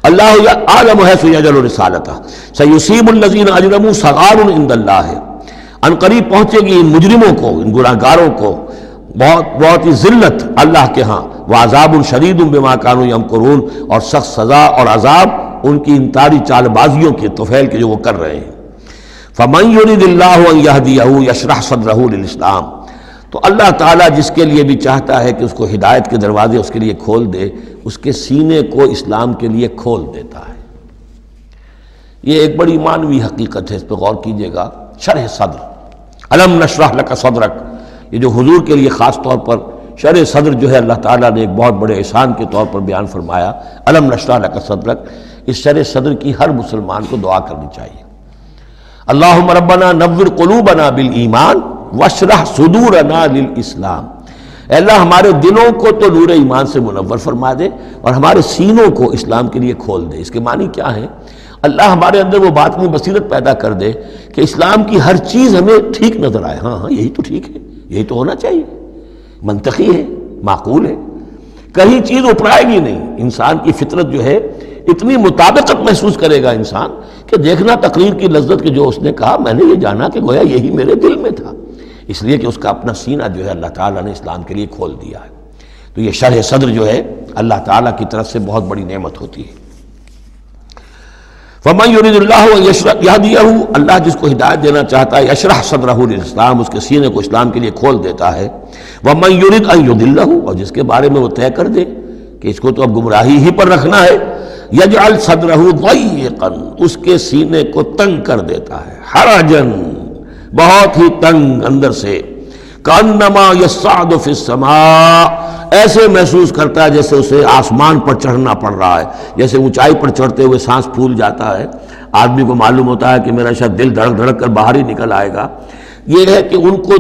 اللہ عالم حیث یجعل رسالتہ سیصیب الذین اجرموا صغار عند اللہ، ان قریب پہنچے گی ان مجرموں کو، ان گناہ گاروں کو بہت ہی ذلت اللہ کے ہاں، وعذاب شدید بما کانوا یمکرون، اور سخت سزا اور عذاب ان کی انتاری چال بازیوں کے طفیل کے جو وہ کر رہے ہیں۔ فمن یرید اللہ ان یہدیہ یشرح صدرہ للاسلام، تو اللہ تعالیٰ جس کے لیے بھی چاہتا ہے کہ اس کو ہدایت کے دروازے اس کے لیے کھول دے، اس کے سینے کو اسلام کے لیے کھول دیتا ہے۔ یہ ایک بڑی معنوی حقیقت ہے، اس پہ غور کیجئے گا۔ شرح صدر، الم نشرح لک صدرک، یہ جو حضور کے لیے خاص طور پر شرح صدر جو ہے اللہ تعالیٰ نے ایک بہت بڑے احسان کے طور پر بیان فرمایا، الم نشرح لک صدرک، اس شرح صدر کی ہر مسلمان کو دعا کرنی چاہیے۔ اللہم ربنا نور قلوبنا بالایمان واشرح صدورنا للاسلام، اے اللہ ہمارے دلوں کو تو نور ایمان سے منور فرما دے اور ہمارے سینوں کو اسلام کے لیے کھول دے۔ اس کے معنی کیا ہے؟ اللہ ہمارے اندر وہ باطنی بصیرت پیدا کر دے کہ اسلام کی ہر چیز ہمیں ٹھیک نظر آئے، ہاں یہی تو ٹھیک ہے، یہی تو ہونا چاہیے، منطقی ہے، معقول ہے، کہیں چیز اپرائے گی نہیں۔ انسان کی فطرت جو ہے اتنی مطابقت محسوس کرے گا انسان کہ دیکھنا تقریر کی لذت کہ جو اس نے کہا میں نے یہ جانا کہ گویا یہی میرے دل میں تھا، اس لیے کہ اس کا اپنا سینہ جو ہے اللہ تعالیٰ نے اسلام کے لیے کھول دیا ہے۔ تو یہ شرح صدر جو ہے اللہ تعالیٰ کی طرف سے بہت بڑی نعمت ہوتی ہے۔ فَمَن يُرِدِ اللَّهُ أَن يَهْدِيَهُ، اللہ جس کو ہدایت دینا چاہتا ہے یشرح صدرہ للاسلام، اس کے سینے کو اسلام کے لیے کھول دیتا ہے۔ وَمَن يُرِدْ أَن يُضِلَّهُ، اور جس کے بارے میں وہ طے کر دے کہ اس کو تو اب گمراہی ہی پر رکھنا ہے، یجعل صدرہ ضیقا، اس کے سینے کو تنگ کر دیتا ہے، حرجن، بہت ہی تنگ اندر سے، کانما یصعد فی السماء، ایسے محسوس کرتا ہے جیسے اسے آسمان پر چڑھنا پڑ رہا ہے، جیسے اونچائی پر چڑھتے ہوئے سانس پھول جاتا ہے، آدمی کو معلوم ہوتا ہے کہ میرا شاید دل دھڑک دھڑک کر باہر ہی نکل آئے گا۔ یہ ہے کہ ان کو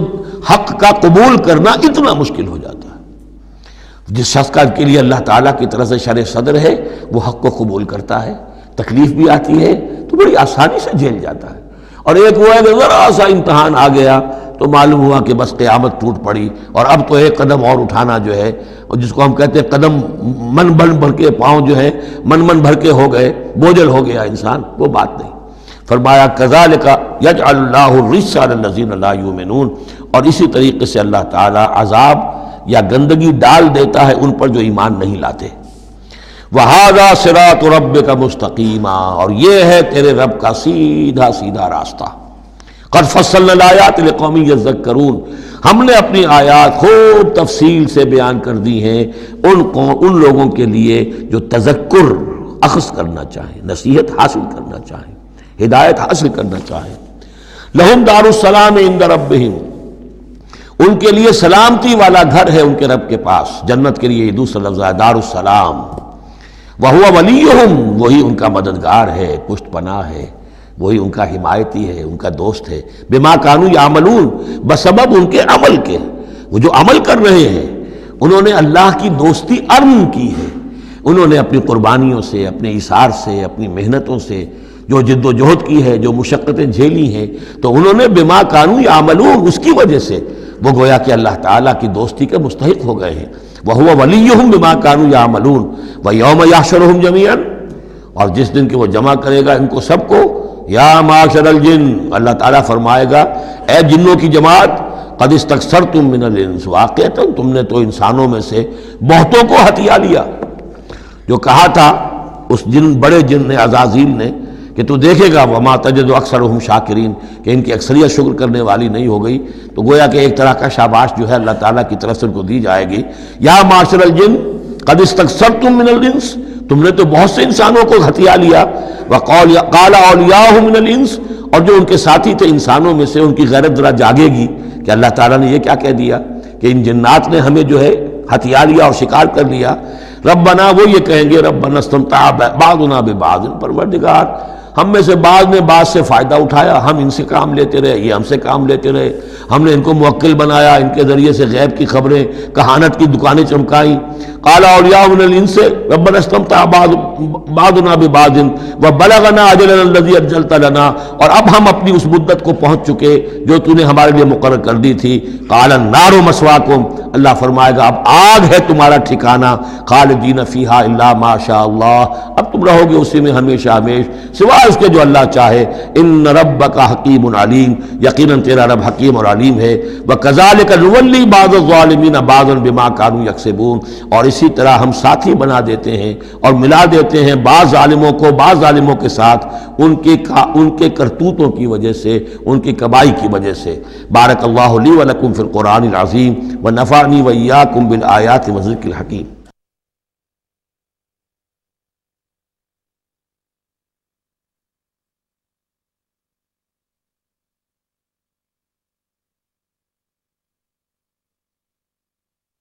حق کا قبول کرنا اتنا مشکل ہو جاتا ہے۔ جس شخص کا کے لیے اللہ تعالیٰ کی طرف سے شرح صدر ہے وہ حق کو قبول کرتا ہے، تکلیف بھی آتی ہے تو بڑی آسانی سے جھیل جاتا ہے، اور ایک وہ ہے کہ ذرا سا امتحان آ گیا تو معلوم ہوا کہ بس قیامت ٹوٹ پڑی، اور اب تو ایک قدم اور اٹھانا جو ہے، اور جس کو ہم کہتے ہیں قدم من بھر کے، پاؤں جو ہے من بھر کے ہو گئے، بوجھل ہو گیا انسان، وہ بات نہیں۔ فرمایا کذالک یجعل اللہ الرجس علی الذین لا یؤمنون، اور اسی طریقے سے اللہ تعالیٰ عذاب یا گندگی ڈال دیتا ہے ان پر جو ایمان نہیں لاتے۔ وَهَذَا صِرَاطُ رَبِّكَ مُسْتَقِيمًا، اور یہ ہے تیرے رب کا سیدھا سیدھا راستہ۔ قَدْ فَصَّلْنَا الْآيَاتِ لِقَوْمٍ يَذَّكَّرُونَ، ہم نے اپنی آیات خوب تفصیل سے بیان کر دی ہیں ان لوگوں کے لیے جو تذکر اخذ کرنا چاہیں، نصیحت حاصل کرنا چاہیں، ہدایت حاصل کرنا چاہیں۔ لَهُمْ دَارُ السَّلَامِ عِندَ رَبِّهِمْ، ان کے لیے سلامتی والا گھر ہے ان کے رب کے پاس، جنت کے لیے یہ دوسرا لفظ ہے دار السلام۔ وَهُوَ وَلِيُّهُمْ، وہی ان کا مددگار ہے، پشت پناہ ہے، وہی ان کا حمایتی ہے، ان کا دوست ہے۔ بما كانوا يعملون، بسبب ان کے عمل کے، وہ جو عمل کر رہے ہیں انہوں نے اللہ کی دوستی ارم کی ہے، انہوں نے اپنی قربانیوں سے، اپنے ایثار سے، اپنی محنتوں سے جو جد و جہد کی ہے، جو مشقتیں جھیلی ہیں، تو انہوں نے بما كانوا يعملون، اس کی وجہ سے وہ گویا کہ اللہ تعالیٰ کی دوستی کے مستحق ہو گئے ہیں۔ وَهُوَ وَلِيُّهُمْ بِمَا كَانُوا يَعْمَلُونَ وَيَوْمَ يَحْشُرُهُمْ جَمِيعًا، اور جس دن کہ وہ جمع کرے گا ان کو سب کو، یا معاشر الجن، اللہ تعالیٰ فرمائے گا اے جنوں کی جماعت، قد استکثرتم من الانس، واقعتاً تم نے تو انسانوں میں سے بہتوں کو ہتھیا لیا۔ جو کہا تھا اس جن بڑے جن نے، عزازیل نے، کہ تو دیکھے گا وما تجد اکثرهم شاکرین، کہ ان کی اکثریت شکر کرنے والی نہیں ہو گئی، تو گویا کہ ایک طرح کا شاباش جو ہے اللہ تعالیٰ کی طرف سے ان کو دی جائے گی۔ یا معاشر الجن قد استکثرتم من الانس، تم نے تو بہت سے انسانوں کو ہتھیا لیا۔ وقال اولیاؤہ من الانس، اور جو ان کے ساتھی تھے انسانوں میں سے، ان کی غیرت ذرا جاگے گی کہ اللہ تعالیٰ نے یہ کیا کہہ دیا کہ ان جنات نے ہمیں جو ہے ہتھیا لیا اور شکار کر لیا۔ ربنا، وہ یہ کہیں گے ربنا استمتع بعضنا ببعض، پروردگار ہم میں سے بعض نے بعض سے فائدہ اٹھایا، ہم ان سے کام لیتے رہے، یہ ہم سے کام لیتے رہے، ہم نے ان کو موکل بنایا، ان کے ذریعے سے غیب کی خبریں، کہانت کی دکانیں چمکائیں۔ قال اولیاء من الانس ربنا استمتع بعضنا ببعض وبلغنا اجلنا الذي اجلت لنا، اور اب ہم اپنی اس مدت کو پہنچ چکے جو تو نے ہمارے لیے مقرر کر دی تھی۔ قال النار مسواکم، اللہ فرمائے گا اب آگ ہے تمہارا ٹھکانہ، خالدین فیہا الا ما شاء اللہ، اب تم رہو گے اسی میں ہمیشہ ہمیش سوائے اس کے جو اللہ چاہے۔ ان ربک حکیم علیم، یقیناً تیرا رب حکیم اور علیم ہے۔ وکذالک نولی بعض الظالمین بعضا بما كانوا یکسبون، اور اسی طرح ہم ساتھی بنا دیتے ہیں اور ملا دیتے ہیں بعض ظالموں کو بعض ظالموں کے ساتھ ان کے کرتوتوں کی وجہ سے، ان کی کبائی کی وجہ سے۔ بارک اللہ لی ولکم فی القرآن العظیم ونفعنی وإیاکم بالآیات والذکر الحکیم۔